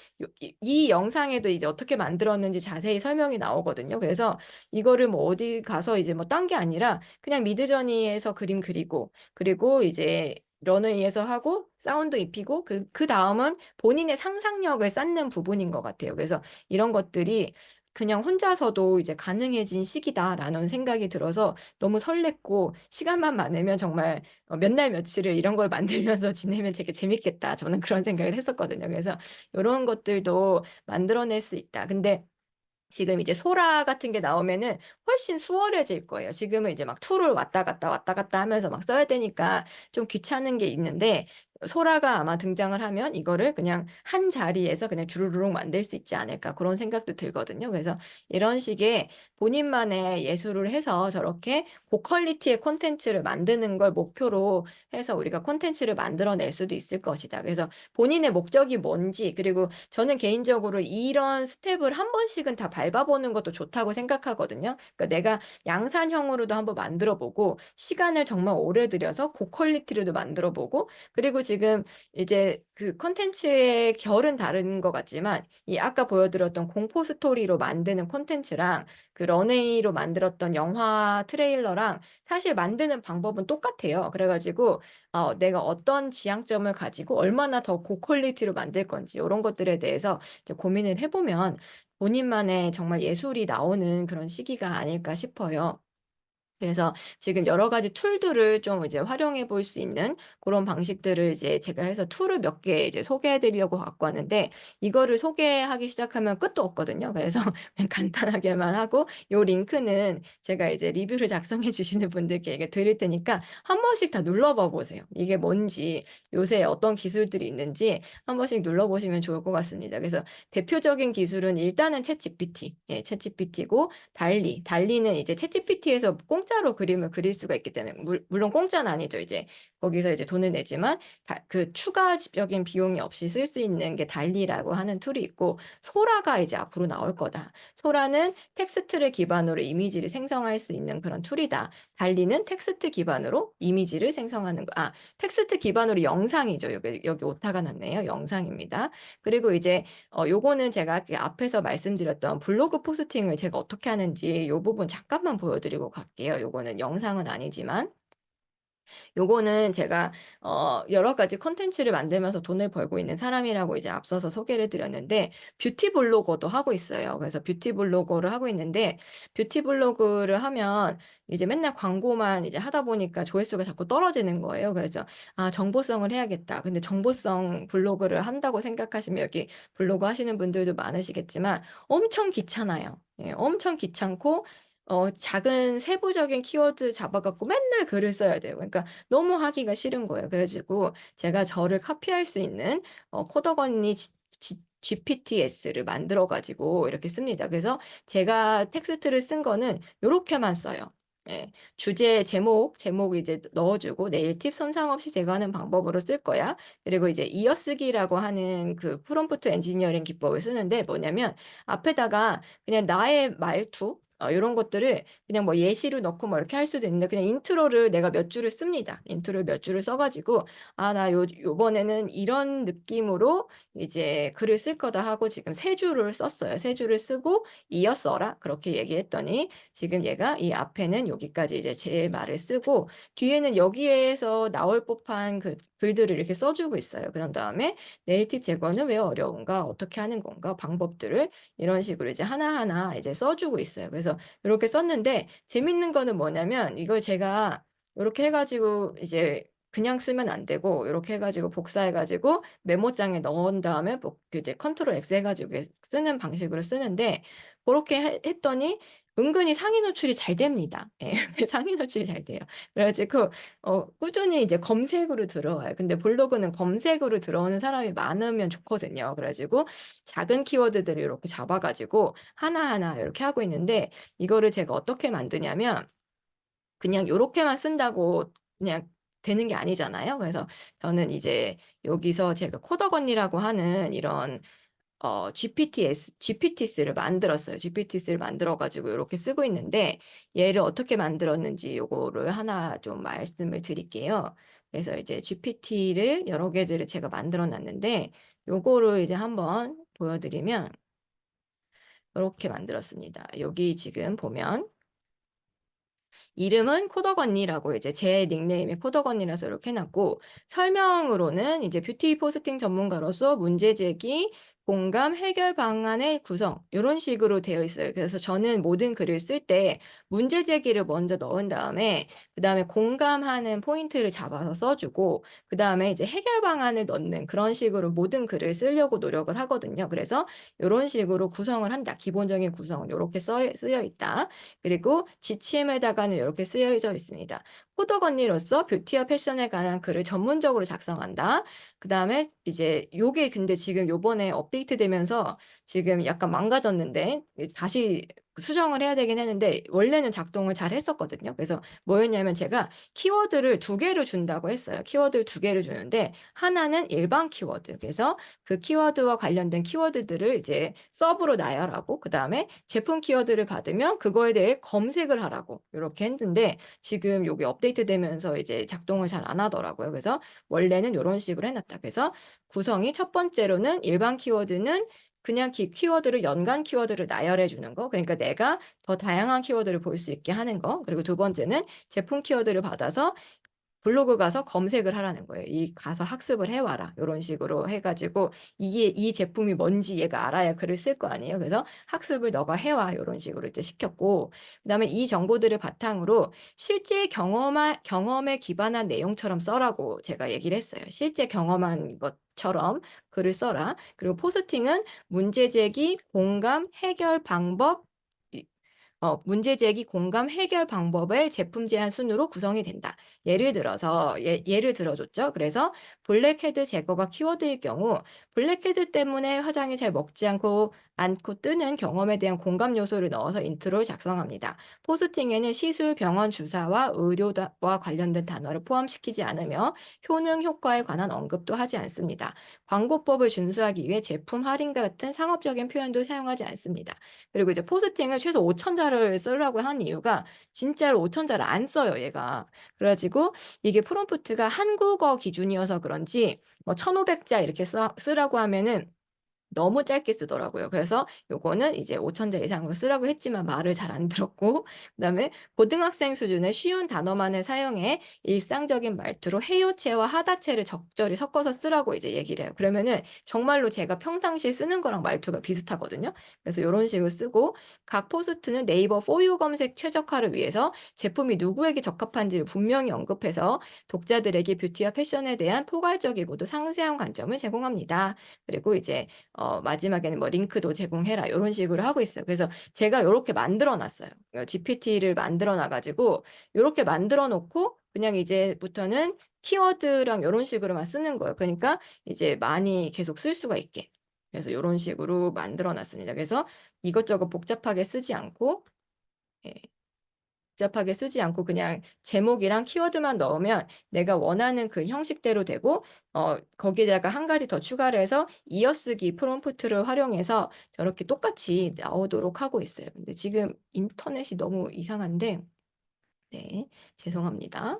이 영상에도 이제 어떻게 만들었는지 자세히 설명이 나오거든요. 그래서 이거를 뭐 어디 가서 이제 뭐 딴 게 아니라 그냥 미드저니에서 그림 그리고 이제 런웨이에서 하고 사운드 입히고 그 다음은 본인의 상상력을 쌓는 부분인 것 같아요. 그래서 이런 것들이 그냥 혼자서도 이제 가능해진 시기다라는 생각이 들어서 너무 설렜고 시간만 많으면 정말 몇 날 며칠을 이런 걸 만들면서 지내면 되게 재밌겠다. 저는 그런 생각을 했었거든요. 그래서 이런 것들도 만들어낼 수 있다. 근데 지금 이제 소라 같은 게 나오면은 훨씬 수월해질 거예요. 지금은 이제 막 툴을 왔다 갔다 하면서 막 써야 되니까 좀 귀찮은 게 있는데 소라가 아마 등장을 하면 이거를 그냥 한 자리에서 그냥 주르륵 만들 수 있지 않을까 그런 생각도 들거든요. 그래서 이런 식의 본인만의 예술을 해서 저렇게 고퀄리티의 콘텐츠를 만드는 걸 목표로 해서 우리가 콘텐츠를 만들어낼 수도 있을 것이다. 그래서 본인의 목적이 뭔지 그리고 저는 개인적으로 이런 스텝을 한 번씩은 다 밟아보는 것도 좋다고 생각하거든요. 그러니까 내가 양산형으로도 한번 만들어보고 시간을 정말 오래 들여서 고퀄리티로도 만들어보고 그리고 지금 이제 그 콘텐츠의 결은 다른 것 같지만 이 아까 보여드렸던 공포 스토리로 만드는 콘텐츠랑 그 런웨이로 만들었던 영화 트레일러랑 사실 만드는 방법은 똑같아요. 그래가지고 내가 어떤 지향점을 가지고 얼마나 더 고퀄리티로 만들 건지 이런 것들에 대해서 이제 고민을 해보면 본인만의 정말 예술이 나오는 그런 시기가 아닐까 싶어요. 그래서 지금 여러 가지 툴들을 좀 이제 활용해 볼 수 있는 그런 방식들을 이제 제가 해서 툴을 몇 개 이제 소개해 드리려고 갖고 왔는데, 이거를 소개하기 시작하면 끝도 없거든요. 그래서 그냥 간단하게만 하고, 요 링크는 제가 이제 리뷰를 작성해 주시는 분들께 이게 드릴 테니까 한 번씩 다 눌러봐 보세요. 이게 뭔지, 요새 어떤 기술들이 있는지 한 번씩 눌러보시면 좋을 것 같습니다. 그래서 대표적인 기술은 일단은 챗GPT, 예, 챗GPT고, 달리는 이제 챗GPT에서 공짜로 그림을 그릴 수가 있기 때문에, 물론 공짜는 아니죠. 이제 거기서 이제 돈을 내지만 그 추가적인 비용이 없이 쓸 수 있는 게 달리라고 하는 툴이 있고, 소라가 이제 앞으로 나올 거다. 소라는 텍스트를 기반으로 이미지를 생성할 수 있는 그런 툴이다. 달리는 텍스트 기반으로 이미지를 생성하는 거. 텍스트 기반으로 영상이죠. 여기 오타가 났네요. 영상입니다. 그리고 이제 요거는 제가 그 앞에서 말씀드렸던 블로그 포스팅을 제가 어떻게 하는지 요 부분 잠깐만 보여드리고 갈게요. 요거는 영상은 아니지만, 요거는 제가 여러 가지 콘텐츠를 만들면서 돈을 벌고 있는 사람이라고 이제 앞서서 소개를 드렸는데, 뷰티 블로거도 하고 있어요. 그래서 뷰티 블로거를 하고 있는데, 뷰티 블로그를 하면 이제 맨날 광고만 이제 하다 보니까 조회수가 자꾸 떨어지는 거예요. 그래서 정보성을 해야겠다. 근데 정보성 블로그를 한다고 생각하시면, 여기 블로그 하시는 분들도 많으시겠지만 엄청 귀찮아요. 예, 엄청 귀찮고 작은 세부적인 키워드 잡아갖고 맨날 글을 써야 돼요. 그러니까 너무 하기가 싫은 거예요. 그래가지고 제가 저를 카피할 수 있는 코덕 언니 GPTS를 만들어가지고 이렇게 씁니다. 그래서 제가 텍스트를 쓴 거는 요렇게만 써요. 예, 주제, 제목 이제 넣어주고, 네일팁 손상 없이 제거하는 방법으로 쓸 거야. 그리고 이제 이어쓰기라고 하는 그 프롬프트 엔지니어링 기법을 쓰는데, 뭐냐면 앞에다가 그냥 나의 말투, 이런 것들을 그냥 뭐 예시로 넣고 뭐 이렇게 할 수도 있는데, 그냥 인트로를 내가 몇 줄을 씁니다. 인트로를 몇 줄을 써가지고, 나 요번에는 이런 느낌으로 이제 글을 쓸 거다 하고 지금 3줄을 썼어요. 3줄을 쓰고 이어 써라. 그렇게 얘기했더니, 지금 얘가 이 앞에는 여기까지 이제 제 말을 쓰고, 뒤에는 여기에서 나올 법한 글들을 이렇게 써주고 있어요. 그런 다음에 네이티브 제거는 왜 어려운가, 어떻게 하는 건가, 방법들을 이런 식으로 이제 하나하나 이제 써주고 있어요. 그래서 이렇게 썼는데, 재밌는 거는 뭐냐면, 이걸 제가 이렇게 해가지고 이제 그냥 쓰면 안 되고, 이렇게 해가지고 복사해가지고 메모장에 넣은 다음에 이제 컨트롤 X 해가지고 쓰는 방식으로 쓰는데, 그렇게 했더니 은근히 상위 노출이 잘 됩니다. 예, 상위 노출이 잘 돼요. 그래가지고 꾸준히 이제 검색으로 들어와요. 근데 블로그는 검색으로 들어오는 사람이 많으면 좋거든요. 그래가지고 작은 키워드들을 이렇게 잡아가지고 하나하나 이렇게 하고 있는데, 이거를 제가 어떻게 만드냐면, 그냥 요렇게만 쓴다고 그냥 되는 게 아니잖아요. 그래서 저는 이제 여기서 제가 코덕 언니라고 하는 이런 GPTS를 만들었어요. GPTS를 만들어가지고 이렇게 쓰고 있는데, 얘를 어떻게 만들었는지 요거를 하나 좀 말씀을 드릴게요. 그래서 이제 GPT를 여러 개들을 제가 만들어 놨는데, 요거를 이제 한번 보여드리면, 이렇게 만들었습니다. 여기 지금 보면 이름은 코덕 언니라고, 이제 제 닉네임이 코덕 언니라서 이렇게 해놨고, 설명으로는 이제 뷰티 포스팅 전문가로서 문제 제기, 공감, 해결 방안의 구성, 이런 식으로 되어 있어요. 그래서 저는 모든 글을 쓸 때 문제 제기를 먼저 넣은 다음에, 그 다음에 공감하는 포인트를 잡아서 써주고, 그 다음에 이제 해결 방안을 넣는 그런 식으로 모든 글을 쓰려고 노력을 하거든요. 그래서 이런 식으로 구성을 한다. 기본적인 구성은 이렇게 쓰여 있다. 그리고 지침에다가는 이렇게 쓰여져 있습니다. 코덕 언니로서 뷰티와 패션에 관한 글을 전문적으로 작성한다. 그 다음에 이제 요게 근데 지금 요번에 업데이트 되면서 지금 약간 망가졌는데, 다시 수정을 해야 되긴 했는데, 원래는 작동을 잘 했었거든요. 그래서 뭐였냐면, 제가 키워드를 2개를 준다고 했어요. 키워드를 2개를 주는데, 하나는 일반 키워드. 그래서 그 키워드와 관련된 키워드들을 이제 서브로 나열하고, 그 다음에 제품 키워드를 받으면 그거에 대해 검색을 하라고 이렇게 했는데, 지금 여기 업데이트 되면서 이제 작동을 잘 안 하더라고요. 그래서 원래는 이런 식으로 해놨다. 그래서 구성이 첫 번째로는 일반 키워드는 그냥 키워드를 연관 키워드를 나열해 주는 거. 그러니까 내가 더 다양한 키워드를 볼 수 있게 하는 거. 그리고 두 번째는 제품 키워드를 받아서 블로그 가서 검색을 하라는 거예요. 가서 학습을 해와라. 이런 식으로 해가지고 이 제품이 뭔지 얘가 알아야 글을 쓸 거 아니에요. 그래서 학습을 너가 해와. 이런 식으로 이제 시켰고, 그다음에 이 정보들을 바탕으로 실제 경험에 기반한 내용처럼 써라고 제가 얘기를 했어요. 실제 경험한 것처럼 글을 써라. 그리고 포스팅은 문제 제기, 공감, 해결 방법, 문제 제기, 공감, 해결 방법의 제품 제안 순으로 구성이 된다. 예를 들어서 예를 들어줬죠. 그래서 블랙헤드 제거가 키워드일 경우 블랙헤드 때문에 화장이 잘 먹지 않고 뜨는 경험에 대한 공감 요소를 넣어서 인트로를 작성합니다. 포스팅에는 시술, 병원 주사와 의료와 관련된 단어를 포함시키지 않으며 효능, 효과에 관한 언급도 하지 않습니다. 광고법을 준수하기 위해 제품 할인과 같은 상업적인 표현도 사용하지 않습니다. 그리고 이제 포스팅을 최소 5,000자를 쓰라고 한 이유가 진짜로 5,000자를 안 써요, 얘가. 그래가지고 이게 프롬프트가 한국어 기준이어서 그런지 뭐 1,500자 이렇게 쓰라고 하면은 너무 짧게 쓰더라고요. 그래서 요거는 이제 5,000자 이상으로 쓰라고 했지만 말을 잘 안 들었고, 그다음에 고등학생 수준의 쉬운 단어만을 사용해 일상적인 말투로 해요체와 하다체를 적절히 섞어서 쓰라고 이제 얘기를 해요. 그러면은 정말로 제가 평상시에 쓰는 거랑 말투가 비슷하거든요. 그래서 요런 식으로 쓰고, 각 포스트는 네이버 포유 검색 최적화를 위해서 제품이 누구에게 적합한지를 분명히 언급해서 독자들에게 뷰티와 패션에 대한 포괄적이고도 상세한 관점을 제공합니다. 그리고 이제 마지막에는 뭐 링크도 제공해라 이런 식으로 하고 있어요. 그래서 제가 이렇게 만들어 놨어요. GPT를 만들어 놔가지고 이렇게 만들어 놓고 그냥 이제부터는 키워드랑 이런 식으로만 쓰는 거예요. 그러니까 이제 많이 계속 쓸 수가 있게. 그래서 이런 식으로 만들어 놨습니다. 그래서 이것저것 복잡하게 쓰지 않고, 예, 복잡하게 쓰지 않고 그냥 제목이랑 키워드만 넣으면 내가 원하는 그 형식대로 되고, 거기에다가 한 가지 더 추가를 해서 이어쓰기 프롬프트를 활용해서 저렇게 똑같이 나오도록 하고 있어요. 근데 지금 인터넷이 너무 이상한데, 네, 죄송합니다.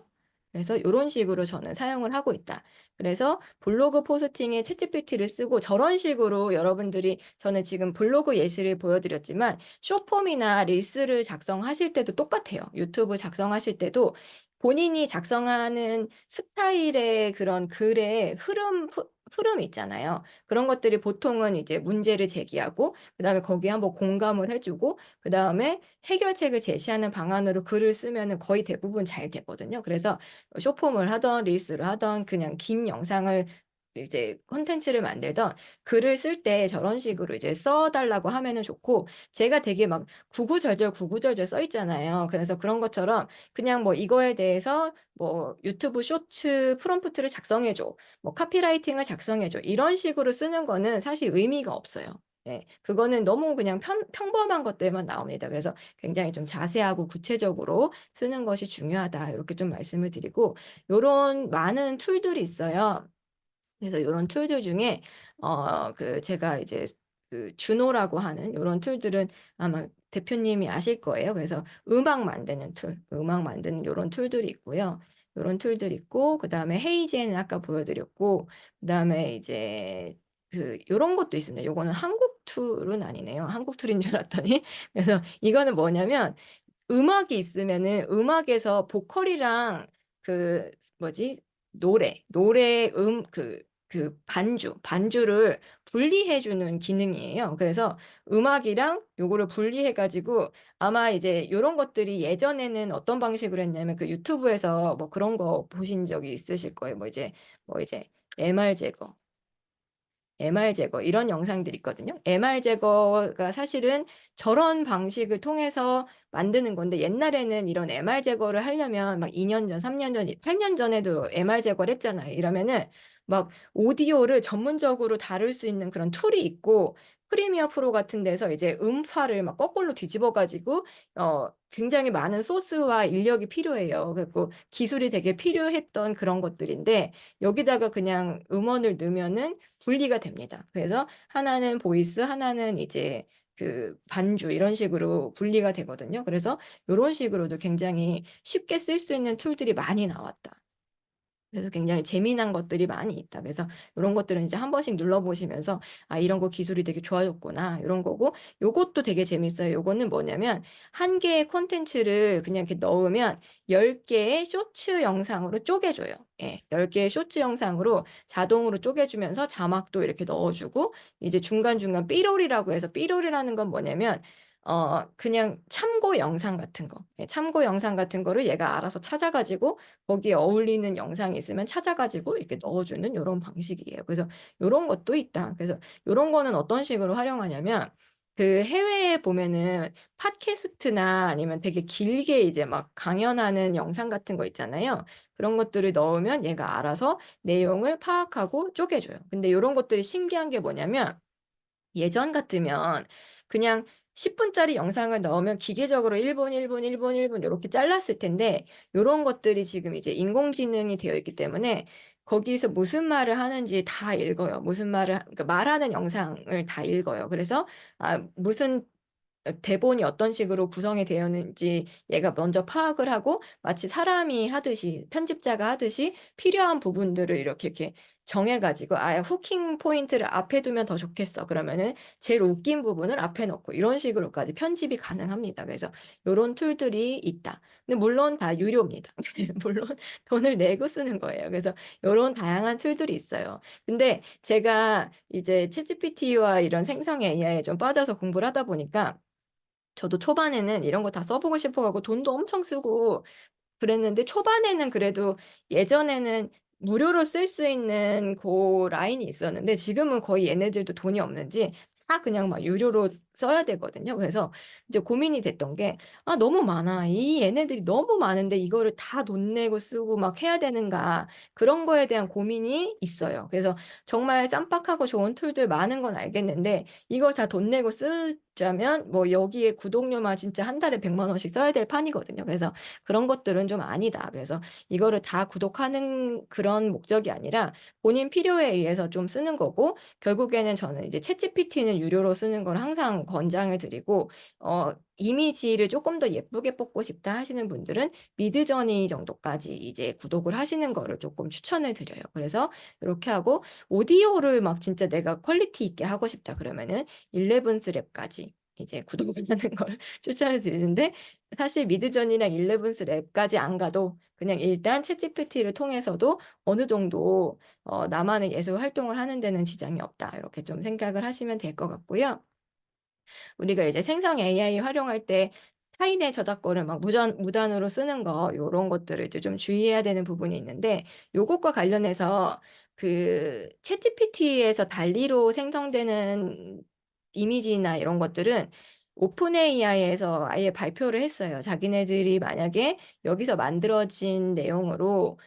그래서 이런 식으로 저는 사용을 하고 있다. 그래서 블로그 포스팅에 챗GPT를 쓰고 저런 식으로 여러분들이, 저는 지금 블로그 예시를 보여드렸지만 숏폼이나 릴스를 작성하실 때도 똑같아요. 유튜브 작성하실 때도 본인이 작성하는 스타일의 그런 글의 흐름 있잖아요. 그런 것들이 보통은 이제 문제를 제기하고, 그 다음에 거기에 한번 공감을 해주고, 그 다음에 해결책을 제시하는 방안으로 글을 쓰면은 거의 대부분 잘 되거든요. 그래서 쇼폼을 하던 릴스를 하던 그냥 긴 영상을 이제 콘텐츠를 만들던 글을 쓸 때 저런 식으로 이제 써달라고 하면은 좋고, 제가 되게 막 구구절절 써 있잖아요. 그래서 그런 것처럼 그냥 뭐 이거에 대해서 뭐 유튜브 쇼츠 프롬프트를 작성해줘, 뭐 카피라이팅을 작성해줘, 이런 식으로 쓰는 거는 사실 의미가 없어요. 예, 그거는 너무 그냥 평범한 것들만 나옵니다. 그래서 굉장히 좀 자세하고 구체적으로 쓰는 것이 중요하다. 이렇게 좀 말씀을 드리고, 요런 많은 툴들이 있어요. 그래서 이런 툴들 중에 제가 이제 그 주노라고 하는 이런 툴들은 아마 대표님이 아실 거예요. 그래서 음악 만드는 이런 툴들이 있고요. 이런 툴들 있고, 그 다음에 헤이젠은 아까 보여드렸고, 그 다음에 이제 이런 것도 있습니다. 요거는 한국 툴은 아니네요. 한국 툴인 줄 알았더니. 그래서 이거는 뭐냐면, 음악이 있으면은 음악에서 보컬이랑 그 뭐지, 노래 반주를 분리해 주는 기능이에요. 그래서 음악이랑 요거를 분리해 가지고, 아마 이제 요런 것들이 예전에는 어떤 방식으로 했냐면 그 유튜브에서 뭐 그런 거 보신 적이 있으실 거예요. 뭐 이제 MR 제거 이런 영상들이 있거든요. MR 제거가 사실은 저런 방식을 통해서 만드는 건데, 옛날에는 이런 MR 제거를 하려면 막 2년 전, 3년 전, 8년 전에도 MR 제거를 했잖아요. 이러면은 막 오디오를 전문적으로 다룰 수 있는 그런 툴이 있고, 프리미어 프로 같은 데서 이제 음파를 막 거꾸로 뒤집어 가지고 굉장히 많은 소스와 인력이 필요해요. 그리고 기술이 되게 필요했던 그런 것들인데, 여기다가 그냥 음원을 넣으면은 분리가 됩니다. 그래서 하나는 보이스, 하나는 이제 그 반주, 이런 식으로 분리가 되거든요. 그래서 이런 식으로도 굉장히 쉽게 쓸 수 있는 툴들이 많이 나왔다. 그래서 굉장히 재미난 것들이 많이 있다. 그래서 요런 것들은 이제 한 번씩 눌러보시면서 '아 이런 거 기술이 되게 좋아졌구나.' 요런 거고 요것도 되게 재밌어요. 요거는 뭐냐면 한 개의 콘텐츠를 그냥 이렇게 넣으면 10 개의 쇼츠 영상으로 쪼개 줘요. 예. 10 개의 쇼츠 영상으로 자동으로 쪼개 주면서 자막도 이렇게 넣어 주고 이제 중간중간 삐롤이라고 해서 삐롤이라는 건 뭐냐면 그냥 참고 영상 같은 거. 예 참고 영상 같은 거를 얘가 알아서 찾아 가지고 거기에 어울리는 영상이 있으면 찾아 가지고 이렇게 넣어 주는 요런 방식이에요. 그래서 요런 것도 있다. 그래서 요런 거는 어떤 식으로 활용하냐면 그 해외에 보면은 팟캐스트나 아니면 되게 길게 이제 막 강연하는 영상 같은 거 있잖아요. 그런 것들을 넣으면 얘가 알아서 내용을 파악하고 쪼개 줘요. 근데 요런 것들이 신기한 게 뭐냐면 예전 같으면 그냥 10 분짜리 영상을 넣으면 기계적으로 1 분, 1 분, 1 분, 1분 요렇게 잘랐을 텐데 요런 것들이 지금 이제 인공지능이 되어 있기 때문에 거기서 무슨 말을 하는지 다 읽어요. 무슨 말을 그러니까 말하는 영상을 다 읽어요. 그래서 무슨 대본이 어떤 식으로 구성이 되어 있는지 얘가 먼저 파악을 하고 마치 사람이 하듯이 편집자가 하듯이 필요한 부분들을 이렇게 정해 가지고 '아 후킹 포인트를 앞에 두면 더 좋겠어.' 그러면은 제일 웃긴 부분을 앞에 넣고 이런 식으로까지 편집이 가능합니다. 그래서 요런 툴들이 있다. 근데 물론 다 유료입니다. 물론 돈을 내고 쓰는 거예요. 그래서 요런 다양한 툴들이 있어요. 근데 제가 이제 챗GPT와 이런 생성 AI에 좀 빠져서 공부를 하다 보니까 저도 초반에는 이런 거 다 써 보고 싶어 갖고 돈도 엄청 쓰고 그랬는데 초반에는 그래도 예전에는 무료로 쓸 수 있는 고 라인이 있었는데 지금은 거의 얘네들도 돈이 없는지 다 그냥 막 유료로 써야 되거든요. 그래서 이제 고민이 됐던 게 '아 너무 많아. 이 얘네들이 너무 많은데 이거를 다 돈 내고 쓰고 막 해야 되는가.' 그런 거에 대한 고민이 있어요. 그래서 정말 쌈박하고 좋은 툴들 많은 건 알겠는데 이걸 다 돈 내고 쓰자면 뭐 여기에 구독료만 진짜 한 달에 1 0 0 원씩 써야 될 판이거든요. 그래서 그런 것들은 좀 아니다. 그래서 이거를 다 구독하는 그런 목적이 아니라 본인 필요에 의해서 좀 쓰는 거고 결국에는 저는 이제 챗GPT는 유료로 쓰는 걸 항상 권장을 드리고 이미지를 쪼끔 더 예쁘게 뽑고 싶다 하시는 분들은 미드저니 정도까지 이제 구독을 하시는 거를 쪼끔 추천을 드려요. 그래서 요렇게 하고 오디오를 막 진짜 내가 퀄리티 있게 하고 싶다 그러면은 11스랩까지 이제 구독을 하는 걸 추천을 드리는데 사실 미드저니랑 11스랩까지 안 가도 그냥 일단 챗GPT를 통해서도 어느 정도 나만의 예술 활동을 하는 데는 지장이 없다. 이렇게 좀 생각을 하시면 될 것 같고요. 우리가 이제 생성 AI 활용할 때 타인의 저작권을 막 무단으로 쓰는 거 요런 것들을 이제 좀 주의해야 되는 부분이 있는데 요것과 관련해서 그 챗GPT에서 달리로 생성되는 이미지나 이런 것들은 오픈 AI에서 아예 발표를 했어요. 자기네들이 만약에 여기서 만들어진 내용으로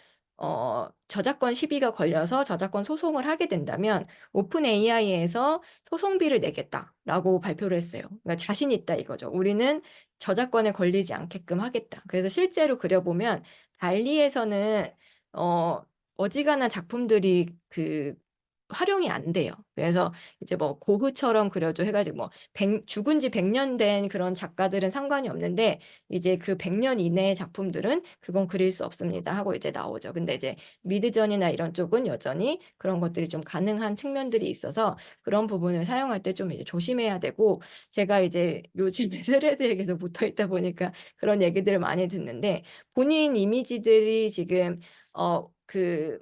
저작권 시비가 걸려서 저작권 소송을 하게 된다면 오픈 AI에서 "소송비를 내겠다."라고 발표를 했어요. 그러니까 자신 있다 이거죠. "우리는 저작권에 걸리지 않게끔 하겠다." 그래서 실제로 그려 보면 달리에서는 어 어지간한 작품들이 활용이 안 돼요. 그래서 이제 뭐 고흐처럼 그려줘 해 가지고 뭐 죽은 지 100년 된 그런 작가들은 상관이 없는데 이제 그 100년 이내의 작품들은 "그건 그릴 수 없습니다." 하고 이제 나오죠. 근데 이제 미드전이나 이런 쪽은 여전히 그런 것들이 좀 가능한 측면들이 있어서 그런 부분을 사용할 때 좀 이제 조심해야 되고 제가 이제 요즘에 스레드에 계속 붙어 있다 보니까 그런 얘기들을 많이 듣는데 본인 이미지들이 지금 그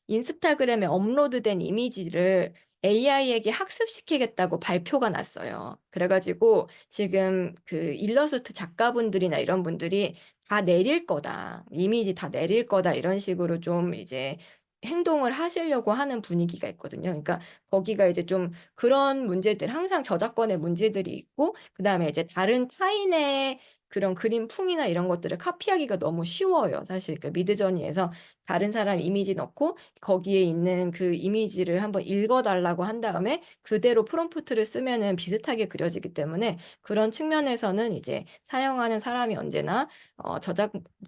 인스타그램에 업로드된 이미지를 AI에게 학습시키겠다고 발표가 났어요. 그래 가지고 지금 그 일러스트 작가분들이나 이런 분들이 "다 내릴 거다. 이미지 다 내릴 거다." 이런 식으로 좀 이제 행동을 하시려고 하는 분위기가 있거든요. 그러니까 거기가 이제 좀 그런 문제들 항상 저작권의 문제들이 있고 그다음에 이제 다른 타인의 그런 그림풍이나 이런 것들을 카피하기가 너무 쉬워요 사실. 그 미드저니에서 다른 사람 이미지 넣고 거기에 있는 그 이미지를 한번 읽어 달라고 한 다음에 그대로 프롬프트를 쓰면은 비슷하게 그려지기 때문에 그런 측면에서는 이제 사용하는 사람이 언제나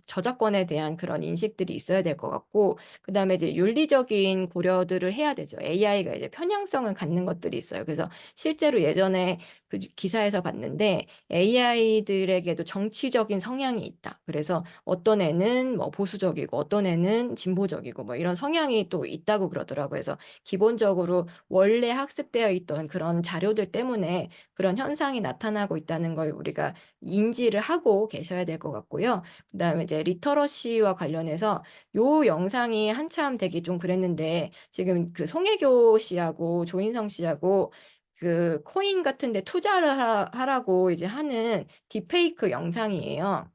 저작권에 대한 그런 인식들이 있어야 될 것 같고 그다음에 이제 윤리적인 고려들을 해야 되죠. AI가 이제 편향성을 갖는 것들이 있어요. 그래서 실제로 예전에 그 기사에서 봤는데 AI들에게도 정치적인 성향이 있다. 그래서 어떤 애는 뭐 보수적이고 어떤 애는 진보적이고 뭐 이런 성향이 또 있다고 그러더라고요. 그래서 기본적으로 원래 학습되어 있던 그런 자료들 때문에 그런 현상이 나타나고 있다는 걸 우리가 인지를 하고 계셔야 될 것 같고요. 그다음에 이제 리터러시와 관련해서 요 영상이 한참 되기 좀 그랬는데 지금 그 송혜교 씨하고 조인성 씨하고 그 코인 같은 데 투자를 하라고 이제 하는 딥페이크 영상이에요.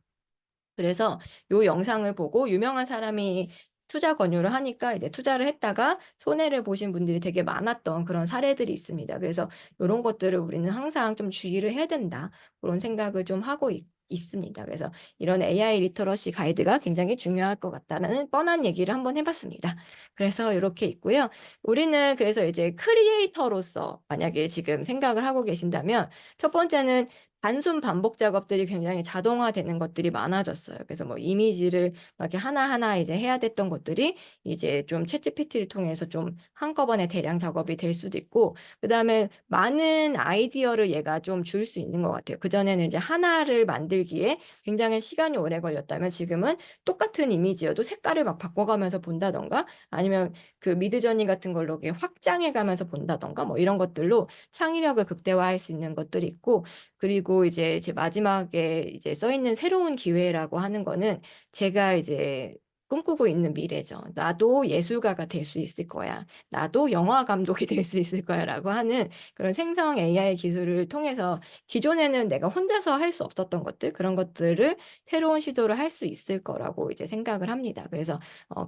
그래서 요 영상을 보고 유명한 사람이 투자 권유를 하니까 이제 투자를 했다가 손해를 보신 분들이 되게 많았던 그런 사례들이 있습니다. 그래서 이런 것들을 우리는 항상 좀 주의를 해야 된다. 그런 생각을 좀 하고 있습니다. 그래서 이런 AI 리터러시 가이드가 굉장히 중요할 것 같다는 뻔한 얘기를 한번 해봤습니다. 그래서 이렇게 있고요. 우리는 그래서 이제 크리에이터로서 만약에 지금 생각을 하고 계신다면 첫 번째는 단순 반복 작업들이 굉장히 자동화되는 것들이 많아졌어요. 그래서 뭐 이미지를 막 이렇게 하나하나 이제 해야 됐던 것들이 이제 좀 챗GPT를 통해서 좀 한꺼번에 대량 작업이 될 수도 있고, 그다음에 많은 아이디어를 얘가 좀 줄 수 있는 것 같아요. 그전에는 이제 하나를 만들기에 굉장히 시간이 오래 걸렸다면 지금은 똑같은 이미지여도 색깔을 막 바꿔가면서 본다던가 아니면 그 미드저니 같은 걸로 이렇게 확장해 가면서 본다던가 뭐 이런 것들로 창의력을 극대화할 수 있는 것들이 있고, 그리고 이제 제 마지막에 이제 써 있는 새로운 기회라고 하는 거는 제가 이제 꿈꾸고 있는 미래죠. 나도 예술가가 될 수 있을 거야. 나도 영화 감독이 될 수 있을 거야라고 하는 그런 생성 AI 기술을 통해서 기존에는 내가 혼자서 할 수 없었던 것들, 그런 것들을 새로운 시도를 할 수 있을 거라고 이제 생각을 합니다. 그래서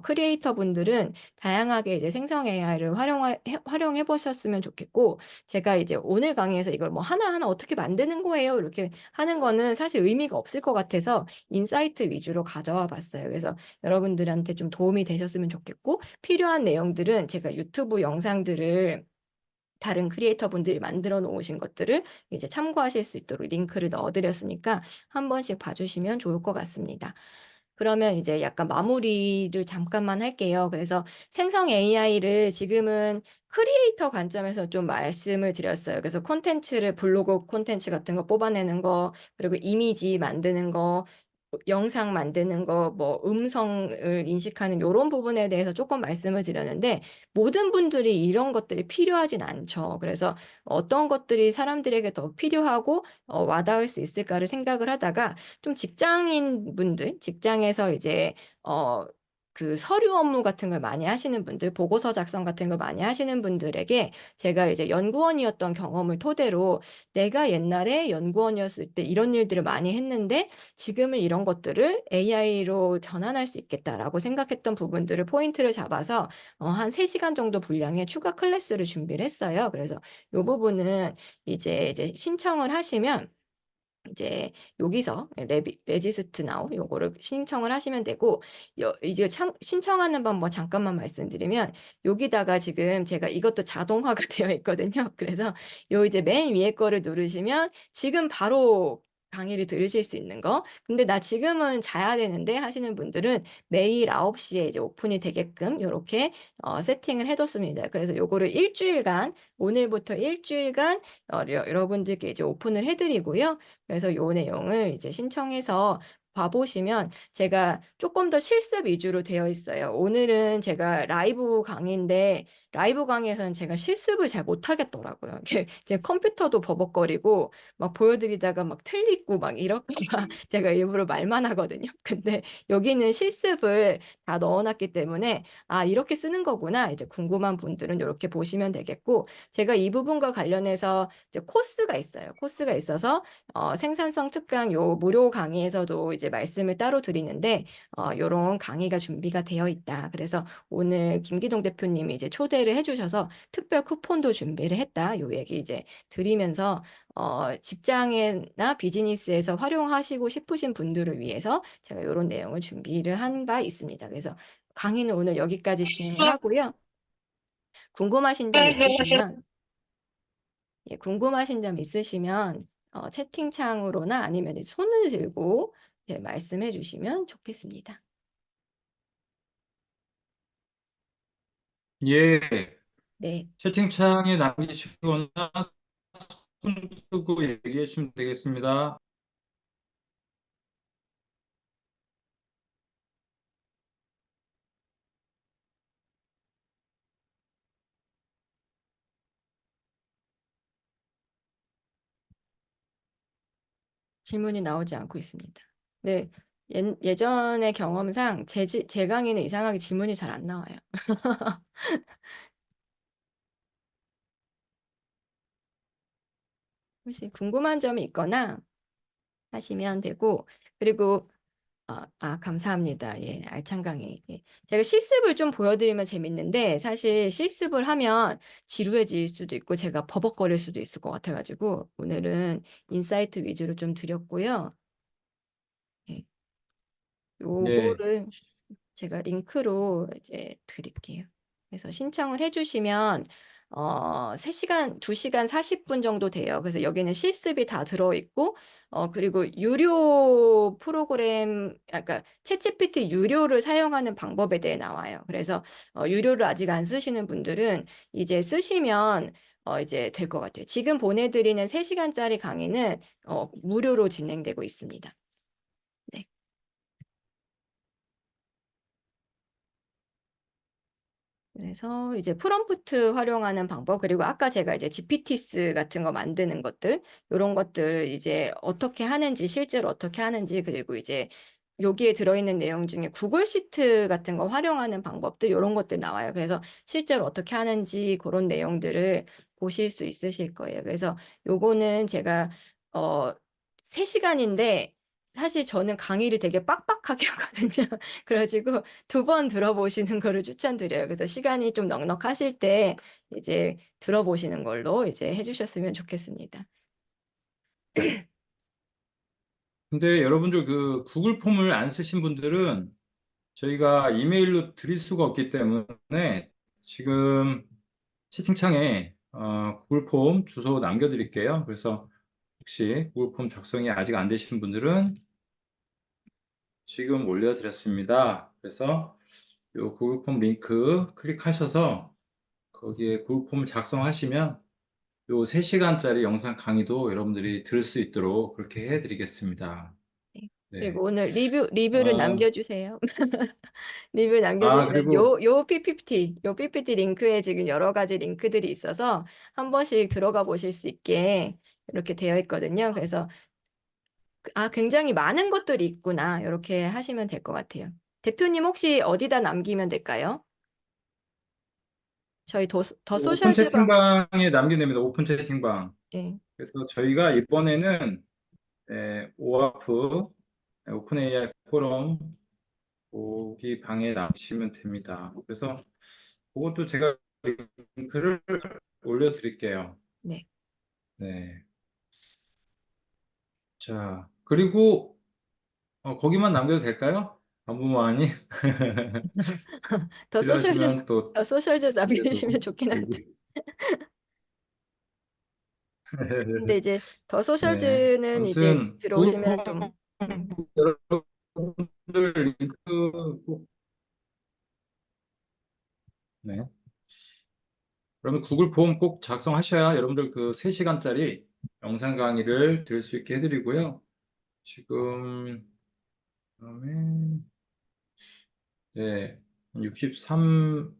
크리에이터 분들은 다양하게 이제 생성 AI를 활용해 보셨으면 좋겠고, 제가 이제 오늘 강의에서 이걸 뭐 하나하나 어떻게 만드는 거예요? 이렇게 하는 거는 사실 의미가 없을 것 같아서 인사이트 위주로 가져와 봤어요. 그래서 여러분들한테 좀 도움이 되셨으면 좋겠고, 필요한 내용들은 제가 유튜브 영상들을 다른 크리에이터 분들이 만들어 놓으신 것들을 이제 참고하실 수 있도록 링크를 넣어드렸으니까 한 번씩 봐주시면 좋을 것 같습니다. 그러면 이제 약간 마무리를 잠깐만 할게요. 그래서 생성 AI를 지금은 크리에이터 관점에서 좀 말씀을 드렸어요. 그래서 콘텐츠를 블로그 콘텐츠 같은 거 뽑아내는 거, 그리고 이미지 만드는 거, 영상 만드는 거, 뭐 음성을 인식하는 이런 부분에 대해서 조금 말씀을 드렸는데 모든 분들이 이런 것들이 필요하진 않죠. 그래서 어떤 것들이 사람들에게 더 필요하고 와닿을 수 있을까를 생각을 하다가 좀 직장인 분들, 직장에서 이제 그 서류 업무 같은 걸 많이 하시는 분들, 보고서 작성 같은 걸 많이 하시는 분들에게 제가 이제 연구원이었던 경험을 토대로 내가 옛날에 연구원이었을 때 이런 일들을 많이 했는데 지금은 이런 것들을 AI로 전환할 수 있겠다라고 생각했던 부분들을 포인트를 잡아서 한 3시간 정도 분량의 추가 클래스를 준비를 했어요. 그래서 이 부분은 이제 신청을 하시면 이제 여기서 레지스트 나우 요거를 신청을 하시면 되고, 이제 신청하는 방법 잠깐만 말씀드리면 여기다가 지금 제가 이것도 자동화가 되어 있거든요. 그래서 요 이제 맨 위에 거를 누르시면 지금 바로 강의를 들으실 수 있는 거. 근데 나 지금은 자야 되는데 하시는 분들은 매일 9시에 이제 오픈이 되게끔 이렇게 세팅을 해뒀습니다. 그래서 요거를 일주일간, 오늘부터 일주일간 여러분들께 이제 오픈을 해드리고요. 그래서 요 내용을 이제 신청해서 봐보시면 제가 조금 더 실습 위주로 되어 있어요. 오늘은 제가 라이브 강의인데 라이브 강의에서는 제가 실습을 잘 못하겠더라고요. 이게 이제 컴퓨터도 버벅거리고 막 보여드리다가 막 틀리고 막 이렇게 막 제가 일부러 말만 하거든요. 근데 여기는 실습을 다 넣어놨기 때문에 아, 이렇게 쓰는 거구나. 이제 궁금한 분들은 이렇게 보시면 되겠고, 제가 이 부분과 관련해서 이제 코스가 있어요. 코스가 있어서 생산성 특강 요 무료 강의에서도 이제 말씀을 따로 드리는데 요런 강의가 준비가 되어 있다. 그래서 오늘 김기동 대표님이 이제 초대를 해주셔서 특별 쿠폰도 준비를 했다. 요 얘기 이제 드리면서 직장이나 비즈니스에서 활용하시고 싶으신 분들을 위해서 제가 요런 내용을 준비를 한 바 있습니다. 그래서 강의는 오늘 여기까지 진행을 하고요. 궁금하신 점 있으시면 궁금하신 점 있으시면 채팅창으로나 아니면 손을 들고 말씀해 주시면 좋겠습니다. 예, 네. 채팅창에 남기시거나 손 쓰고 얘기해 주시면 되겠습니다. 질문이 나오지 않고 있습니다. 네, 예전의 경험상 제 강의는 이상하게 질문이 잘 안 나와요. 혹시 궁금한 점이 있거나 하시면 되고, 그리고 감사합니다. 예, 알찬 강의. 예. 제가 실습을 좀 보여드리면 재밌는데, 사실 실습을 하면 지루해질 수도 있고, 제가 버벅거릴 수도 있을 것 같아가지고, 오늘은 인사이트 위주로 좀 드렸고요. 예, 예, 요거를 제가 링크로 이제 드릴게요. 그래서 신청을 해주시면 3시간, 2시간 40분 정도 돼요. 그래서 여기는 실습이 다 들어있고 그리고 유료 프로그램, 그러니까 챗GPT 유료를 사용하는 방법에 대해 나와요. 그래서 유료를 아직 안 쓰시는 분들은 이제 쓰시면 이제 될 것 같아요. 지금 보내드리는 3시간짜리 강의는 무료로 진행되고 있습니다. 네. 그래서 이제 프롬프트 활용하는 방법, 그리고 아까 제가 이제 GPTs 같은 거 만드는 것들, 이런 것들을 이제 어떻게 하는지, 실제로 어떻게 하는지, 그리고 이제 여기에 들어있는 내용 중에 구글 시트 같은 거 활용하는 방법들, 이런 것들 나와요. 그래서 실제로 어떻게 하는지 그런 내용들을 보실 수 있으실 거예요. 그래서 요거는 제가 어, 3시간인데 사실 저는 강의를 되게 빡빡하게 하거든요. 그래가지고 2번 들어보시는 거를 추천드려요. 그래서 시간이 좀 넉넉하실 때 이제 들어보시는 걸로 이제 해주셨으면 좋겠습니다. 근데 여러분들 그 구글 폼을 안 쓰신 분들은 저희가 이메일로 드릴 수가 없기 때문에 지금 채팅창에 구글 폼 주소 남겨드릴게요. 그래서 혹시 구글 폼 작성이 아직 안 되신 분들은 지금 올려드렸습니다. 그래서 이 구글 폼 링크 클릭하셔서 거기에 구글 폼을 작성하시면 요 3시간짜리 영상 강의도 여러분들이 들을 수 있도록 그렇게 해드리겠습니다. 네. 네. 그리고 오늘 리뷰를 어, 남겨주세요. 리뷰 남겨주시면 그리고 요 PPT 링크에 지금 여러 가지 링크들이 있어서 한 번씩 들어가 보실 수 있게 이렇게 되어 있거든요. 그래서 굉장히 많은 것들이 있구나. 이렇게 하시면 될 것 같아요. 대표님 혹시 어디다 남기면 될까요? 저희 더 오픈 소셜즈방, 채팅방에 남기면 됩니다. 오픈 채팅방. 예. 그래서 저희가 이번에는 오아프 오픈 AI 포럼 거기 방에 남기시면 됩니다. 그래서 그것도 제가 링크를 올려드릴게요. 네. 네. 자, 그리고 거기만 남겨도 될까요? 반부모님 더 소셜즈, 필요하시면 또 더 소셜즈 남겨주시면 그래도 좋긴 한데. 근데 이제 더 네. 소셜즈는 이제 아무튼 구글 들어오시면 폼 좀, 음, 여러분들 링크 꼭 네. 그러면 구글 폼 꼭 작성하셔야 여러분들 그 3시간짜리 영상 강의를 들을 수 있게 해드리고요. 지금 그다음에 네, 63분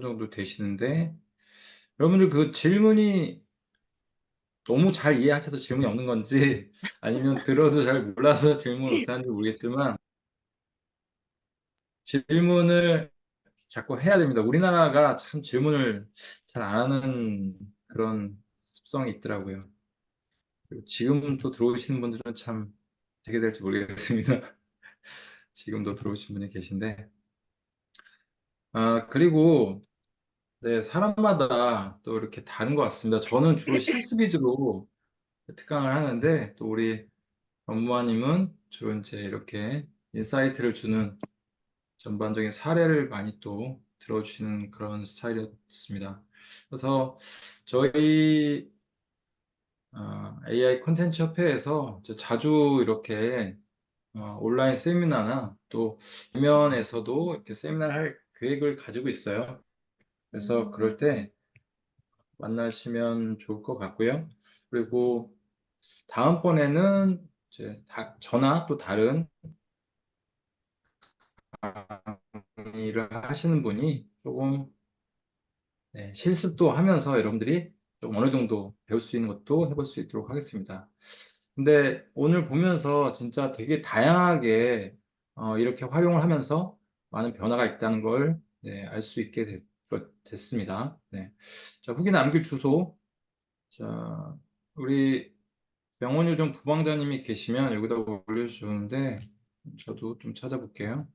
정도 되시는데 여러분들 그 질문이 너무 잘 이해하셔서 질문이 없는 건지 아니면 들어도 잘 몰라서 질문을 못하는지 모르겠지만 질문을 자꾸 해야 됩니다. 우리나라가 참 질문을 잘 안 하는 그런 습성이 있더라고요. 그리고 지금 또 들어오시는 분들은 참 어떻게 될지 모르겠습니다. 지금도 들어오신 분이 계신데. 그리고 네, 사람마다 또 이렇게 다른 것 같습니다. 저는 주로 실습 위주로 특강을 하는데 또 우리 업무와님은 주로 이제 이렇게 인사이트를 주는 전반적인 사례를 많이 또 들어주시는 그런 스타일이었습니다. 그래서 저희 AI 콘텐츠 협회에서 이제 자주 이렇게 온라인 세미나나 또 대면에서도 이렇게 세미나를 할 계획을 가지고 있어요. 그래서 그럴 때 만나시면 좋을 것 같고요. 그리고 다음번에는 이제 저나 또 다른 강의를 하시는 분이 조금 네, 실습도 하면서 여러분들이 좀 어느 정도 배울 수 있는 것도 해볼 수 있도록 하겠습니다. 근데 오늘 보면서 진짜 되게 다양하게 이렇게 활용을 하면서 많은 변화가 있다는 걸 네, 알 수 있게 됐습니다. 네. 자, 후기 남길 주소. 자, 우리 명원요정 부방장님이 계시면 여기다 올려주셨는데 저도 좀 찾아볼게요.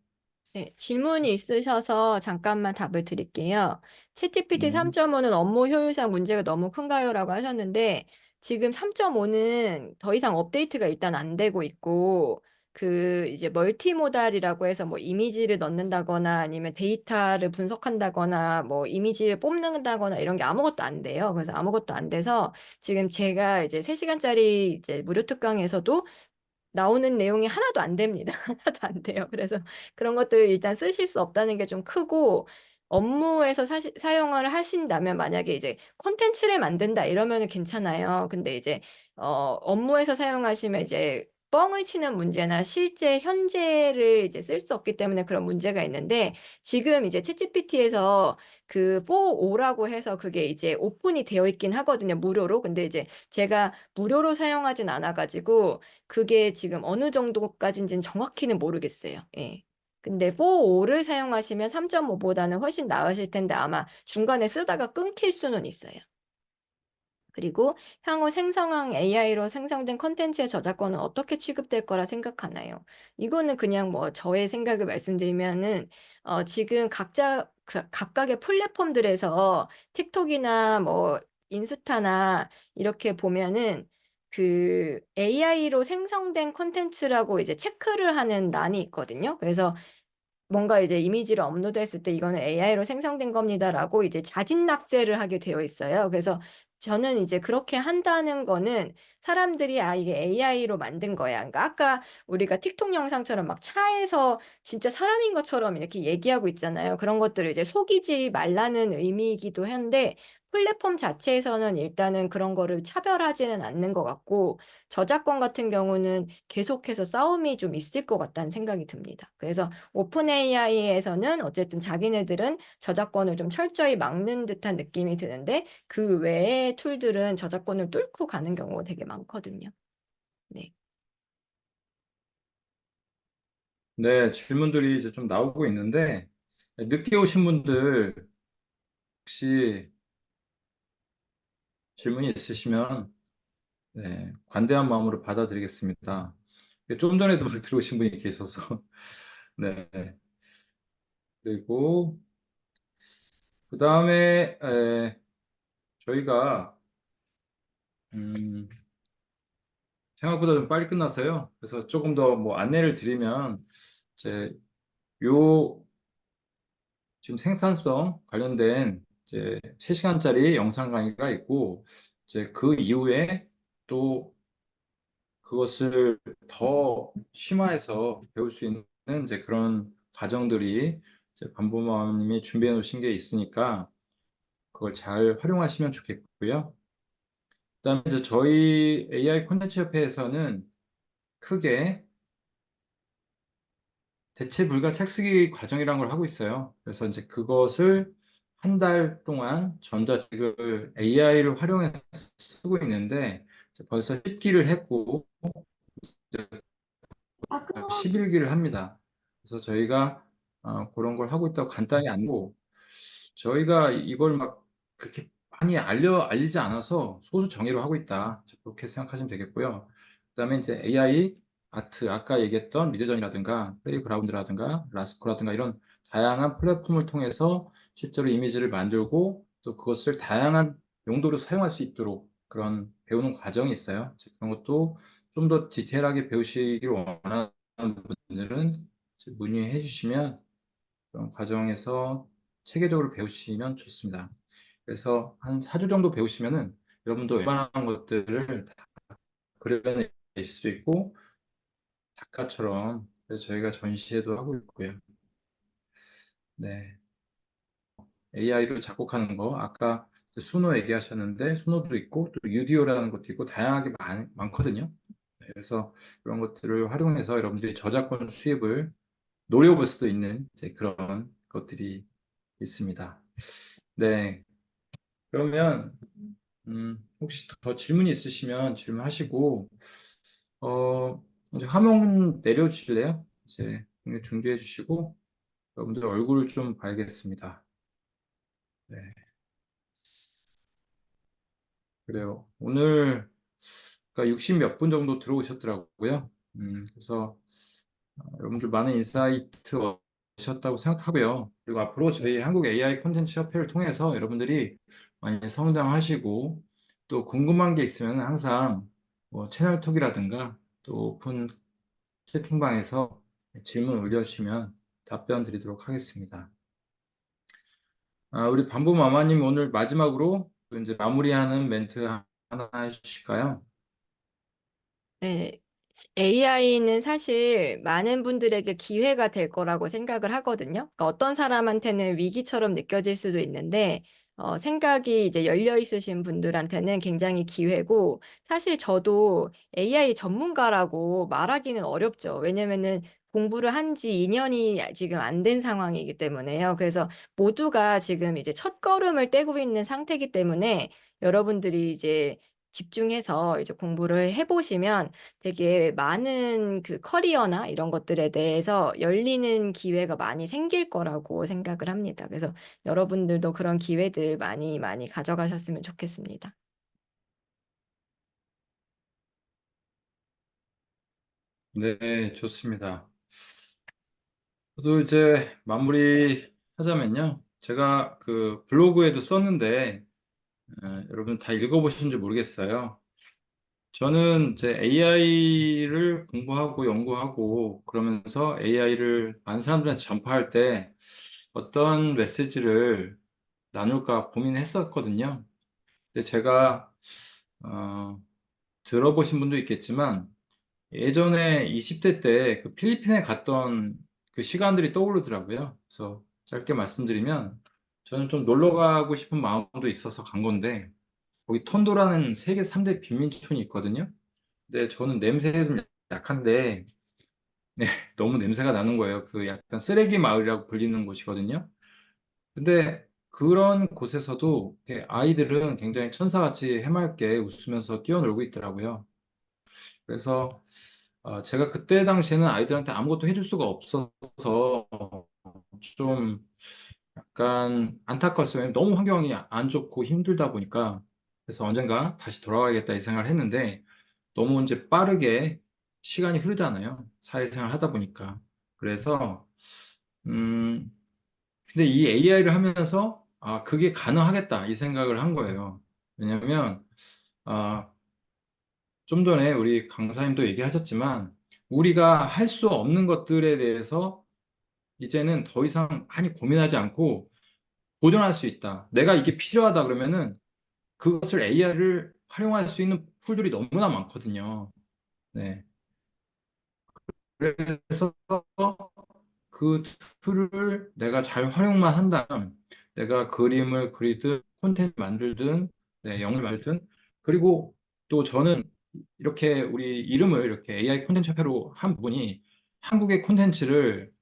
네, 질문이 있으셔서 잠깐만 답을 드릴게요. 챗GPT 네. 3.5는 업무 효율상 문제가 너무 큰가요? 라고 하셨는데, 지금 3.5는 더 이상 업데이트가 일단 안 되고 있고, 이제 멀티모달이라고 해서 뭐 이미지를 넣는다거나 아니면 데이터를 분석한다거나 뭐 이미지를 뽑는다거나 이런 게 아무것도 안 돼요. 그래서 아무것도 안 돼서 지금 제가 이제 3시간짜리 이제 무료 특강에서도 나오는 내용이 하나도 안 됩니다. 하나도 안 돼요. 그래서 그런 것들 일단 쓰실 수 없다는 게 좀 크고, 업무에서 사용을 하신다면 만약에 이제 콘텐츠를 만든다 이러면은 괜찮아요. 근데 이제 업무에서 사용하시면 이제 뻥을 치는 문제나 실제 현재를 이제 쓸 수 없기 때문에 그런 문제가 있는데, 지금 이제 챗GPT에서 그 4.5라고 해서 그게 이제 오픈이 되어 있긴 하거든요. 무료로. 근데 이제 제가 무료로 사용하진 않아가지고 그게 지금 어느 정도까지인지는 정확히는 모르겠어요. 예. 근데 4.5를 사용하시면 3.5보다는 훨씬 나으실 텐데 아마 중간에 쓰다가 끊길 수는 있어요. 그리고 향후 생성한 AI로 생성된 콘텐츠의 저작권은 어떻게 취급될 거라 생각하나요? 이거는 그냥 뭐 저의 생각을 말씀드리면은 지금 각각의 플랫폼들에서 틱톡이나 뭐 인스타나 이렇게 보면은 그 AI로 생성된 콘텐츠라고 이제 체크를 하는 란이 있거든요. 그래서 뭔가 이제 이미지를 업로드했을 때 이거는 AI로 생성된 겁니다라고 이제 자진 납세를 하게 되어 있어요. 그래서 저는 이제 그렇게 한다는 거는 사람들이 이게 AI로 만든 거야. 그러니까 아까 우리가 틱톡 영상처럼 막 차에서 진짜 사람인 것처럼 이렇게 얘기하고 있잖아요. 그런 것들을 이제 속이지 말라는 의미이기도 한데 플랫폼 자체에서는 일단은 그런 거를 차별하지는 않는 것 같고 저작권 같은 경우는 계속해서 싸움이 좀 있을 것 같다는 생각이 듭니다. 그래서 오픈 AI에서는 어쨌든 자기네들은 저작권을 좀 철저히 막는 듯한 느낌이 드는데 그 외의 툴들은 저작권을 뚫고 가는 경우가 되게 많거든요. 네. 네, 질문들이 이제 좀 나오고 있는데 늦게 오신 분들 혹시 질문이 있으시면 네, 관대한 마음으로 받아드리겠습니다. 좀 전에도 들어오신 분이 계셔서 네. 그리고 그 다음에 저희가 음, 생각보다 좀 빨리 끝났어요. 그래서 조금 더 뭐 안내를 드리면 이제 요 지금 생산성 관련된 이제 3시간짜리 영상 강의가 있고 이제 그 이후에 또 그것을 더 심화해서 배울 수 있는 이제 그런 과정들이 이제 반부모님이 준비해 놓으신 게 있으니까 그걸 잘 활용하시면 좋겠고요. 그다음에 이제 저희 AI 콘텐츠 협회에서는 크게 대체 불가 책쓰기 과정이라는 걸 하고 있어요. 그래서 이제 그것을 한 달 동안 전자책을 AI를 활용해서 쓰고 있는데 이제 벌써 10기를 했고 이제 11기를 합니다. 그래서 저희가 그런 걸 하고 있다고 간단히 안고 저희가 이걸 막 그렇게 많이 알리지 않아서 소수 정예로 하고 있다. 그렇게 생각하시면 되겠고요. 그다음에 이제 AI 아트, 아까 얘기했던 미드전이라든가 플레이그라운드라든가 라스코라든가 이런 다양한 플랫폼을 통해서 실제로 이미지를 만들고 또 그것을 다양한 용도로 사용할 수 있도록 그런 배우는 과정이 있어요. 그런 것도 좀 더 디테일하게 배우시길 원하는 분들은 문의해 주시면 그런 과정에서 체계적으로 배우시면 좋습니다. 그래서 한 4주 정도 배우시면은 여러분도 웬만한 것들을 다 그려낼 수 있고 작가처럼 그래서 저희가 전시회도 하고 있고요. 네. AI로 작곡하는 거 아까 수노 얘기하셨는데 수노도 있고 또 유디오라는 것도 있고 다양하게 많거든요. 네, 그래서 그런 것들을 활용해서 여러분들이 저작권 수입을 노려볼 수도 있는 이제 그런 것들이 있습니다. 네. 그러면 혹시 더 질문이 있으시면 질문하시고, 이제 화면 내려주실래요? 이제 준비해 주시고, 여러분들 얼굴을 좀 봐야겠습니다. 네, 그래요. 오늘, 그러니까 60 몇 분 정도 들어오셨더라고요. 그래서 여러분들 많은 인사이트 얻으셨다고 생각하고요. 그리고 앞으로 저희 한국 AI 콘텐츠 협회를 통해서 여러분들이 많이 성장하시고 또 궁금한 게 있으면 항상 뭐 채널톡이라든가 또 오픈 채팅방에서 질문 올려주시면 답변 드리도록 하겠습니다. 우리 반부마마님 오늘 마지막으로 또 이제 마무리하는 멘트 하나 해주실까요? 네. AI는 사실 많은 분들에게 기회가 될 거라고 생각을 하거든요. 그러니까 어떤 사람한테는 위기처럼 느껴질 수도 있는데, 생각이 이제 열려 있으신 분들한테는 굉장히 기회고, 사실 저도 AI 전문가라고 말하기는 어렵죠. 왜냐면은 공부를 한 지 2년이 지금 안 된 상황이기 때문에요. 그래서 모두가 지금 이제 첫걸음을 떼고 있는 상태이기 때문에 여러분들이 이제 집중해서 이제 공부를 해보시면 되게 많은 그 커리어나 이런 것들에 대해서 열리는 기회가 많이 생길 거라고 생각을 합니다. 그래서 여러분들도 그런 기회들 많이 많이 가져가셨으면 좋겠습니다. 네, 좋습니다. 저도 이제 마무리 하자면요. 제가 그 블로그에도 썼는데, 여러분 다 읽어보셨는지 모르겠어요. 저는 이제 AI를 공부하고 연구하고 그러면서 AI를 많은 사람들한테 전파할 때 어떤 메시지를 나눌까 고민했었거든요. 근데 제가, 어, 들어보신 분도 있겠지만, 예전에 20대 때 그 필리핀에 갔던 그 시간들이 떠오르더라고요. 그래서 짧게 말씀드리면 저는 좀 놀러 가고 싶은 마음도 있어서 간 건데 거기 톤도라는 세계 3대 빈민촌이 있거든요. 근데 저는 냄새에 좀 약한데 네, 너무 냄새가 나는 거예요. 그 약간 쓰레기 마을이라고 불리는 곳이거든요. 근데 그런 곳에서도 이렇게 아이들은 굉장히 천사같이 해맑게 웃으면서 뛰어놀고 있더라고요. 그래서 제가 그때 당시에는 아이들한테 아무것도 해줄 수가 없어서 좀 약간 안타까웠어요. 왜냐면 너무 환경이 안 좋고 힘들다 보니까. 그래서 언젠가 다시 돌아가야겠다 이 생각을 했는데 너무 이제 빠르게 시간이 흐르잖아요. 사회생활 하다 보니까. 그래서, 음, 근데 이 AI를 하면서 그게 가능하겠다 이 생각을 한 거예요. 왜냐면, 아, 좀 전에 우리 강사님도 얘기하셨지만 우리가 할 수 없는 것들에 대해서 이제는 더 이상 많이 고민하지 않고 보존할 수 있다. 내가 이게 필요하다 그러면은 그것을 AI를 활용할 수 있는 툴들이 너무나 많거든요. 네. 그래서 그 툴을 내가 잘 활용만 한다면 내가 그림을 그리든 콘텐츠 만들든 네, 영상을 만들든 그리고 또 저는 이렇게 우리 이름을 이렇게 AI 콘텐츠 협회로 한 부분이 한국의 콘텐츠를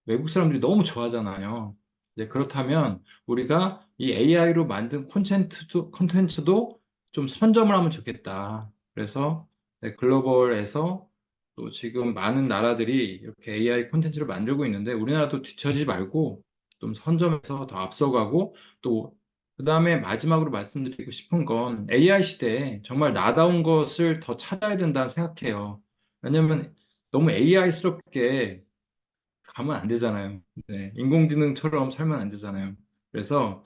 외국 사람들이 너무 좋아하잖아요. 이제 그렇다면 우리가 이 AI로 만든 콘텐츠도 좀 선점을 하면 좋겠다. 그래서 네, 글로벌에서 또 지금 많은 나라들이 이렇게 AI 콘텐츠를 만들고 있는데 우리나라도 뒤처지지 말고 좀 선점해서 더 앞서가고 또 그다음에 마지막으로 말씀드리고 싶은 건 AI 시대에 정말 나다운 것을 더 찾아야 된다는 생각해요. 왜냐면 너무 AI스럽게 가면 안 되잖아요. 네, 인공지능처럼 살면 안 되잖아요. 그래서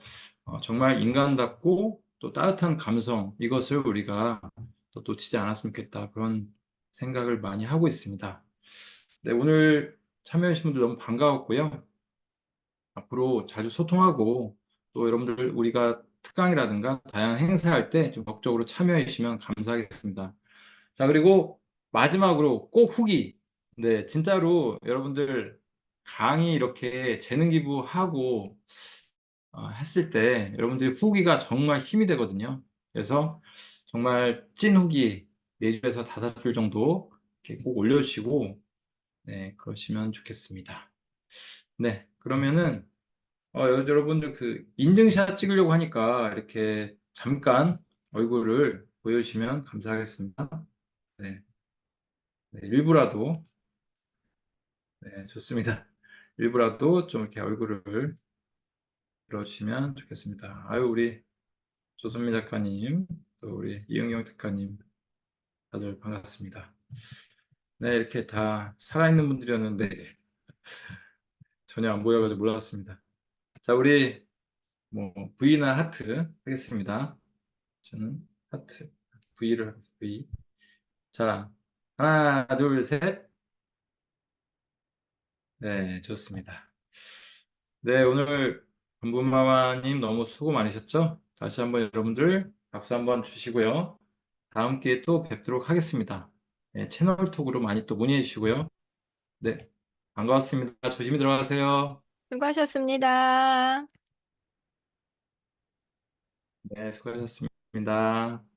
정말 인간답고 또 따뜻한 감성 이것을 우리가 또 놓치지 않았으면 좋겠다 그런 생각을 많이 하고 있습니다. 네, 오늘 참여해주신 분들 너무 반가웠고요. 앞으로 자주 소통하고 또 여러분들 우리가 특강이라든가 다양한 행사할 때 좀 적극적으로 참여해 주시면 감사하겠습니다. 자, 그리고 마지막으로 꼭 후기. 네, 진짜로 여러분들 강의 이렇게 재능 기부하고 했을 때 여러분들의 후기가 정말 힘이 되거든요. 그래서 정말 찐 후기 4줄에서 5줄 정도 이렇게 꼭 올려주시고 네, 그러시면 좋겠습니다. 네, 그러면은 여러분들 그 인증샷 찍으려고 하니까 이렇게 잠깐 얼굴을 보여주시면 감사하겠습니다. 네, 네, 일부라도, 네, 좋습니다. 일부라도 좀 이렇게 얼굴을 들어주시면 좋겠습니다. 아유, 우리 조선미 작가님, 또 우리 이응영 작가님, 다들 반갑습니다. 네, 이렇게 다 살아있는 분들이었는데 전혀 안 보여가지고 몰랐습니다. 자, 우리 뭐 V나 하트 하겠습니다. 저는 하트, V를 하겠습니다. V. 자, 하나, 둘, 셋. 네, 좋습니다. 네, 오늘 건부마마님 너무 수고 많으셨죠? 다시 한번 여러분들 박수 한번 주시고요. 다음 기회에 또 뵙도록 하겠습니다. 네, 채널톡으로 많이 또 문의해 주시고요. 네, 반가웠습니다. 조심히 들어가세요. 수고하셨습니다. 네, 수고하셨습니다.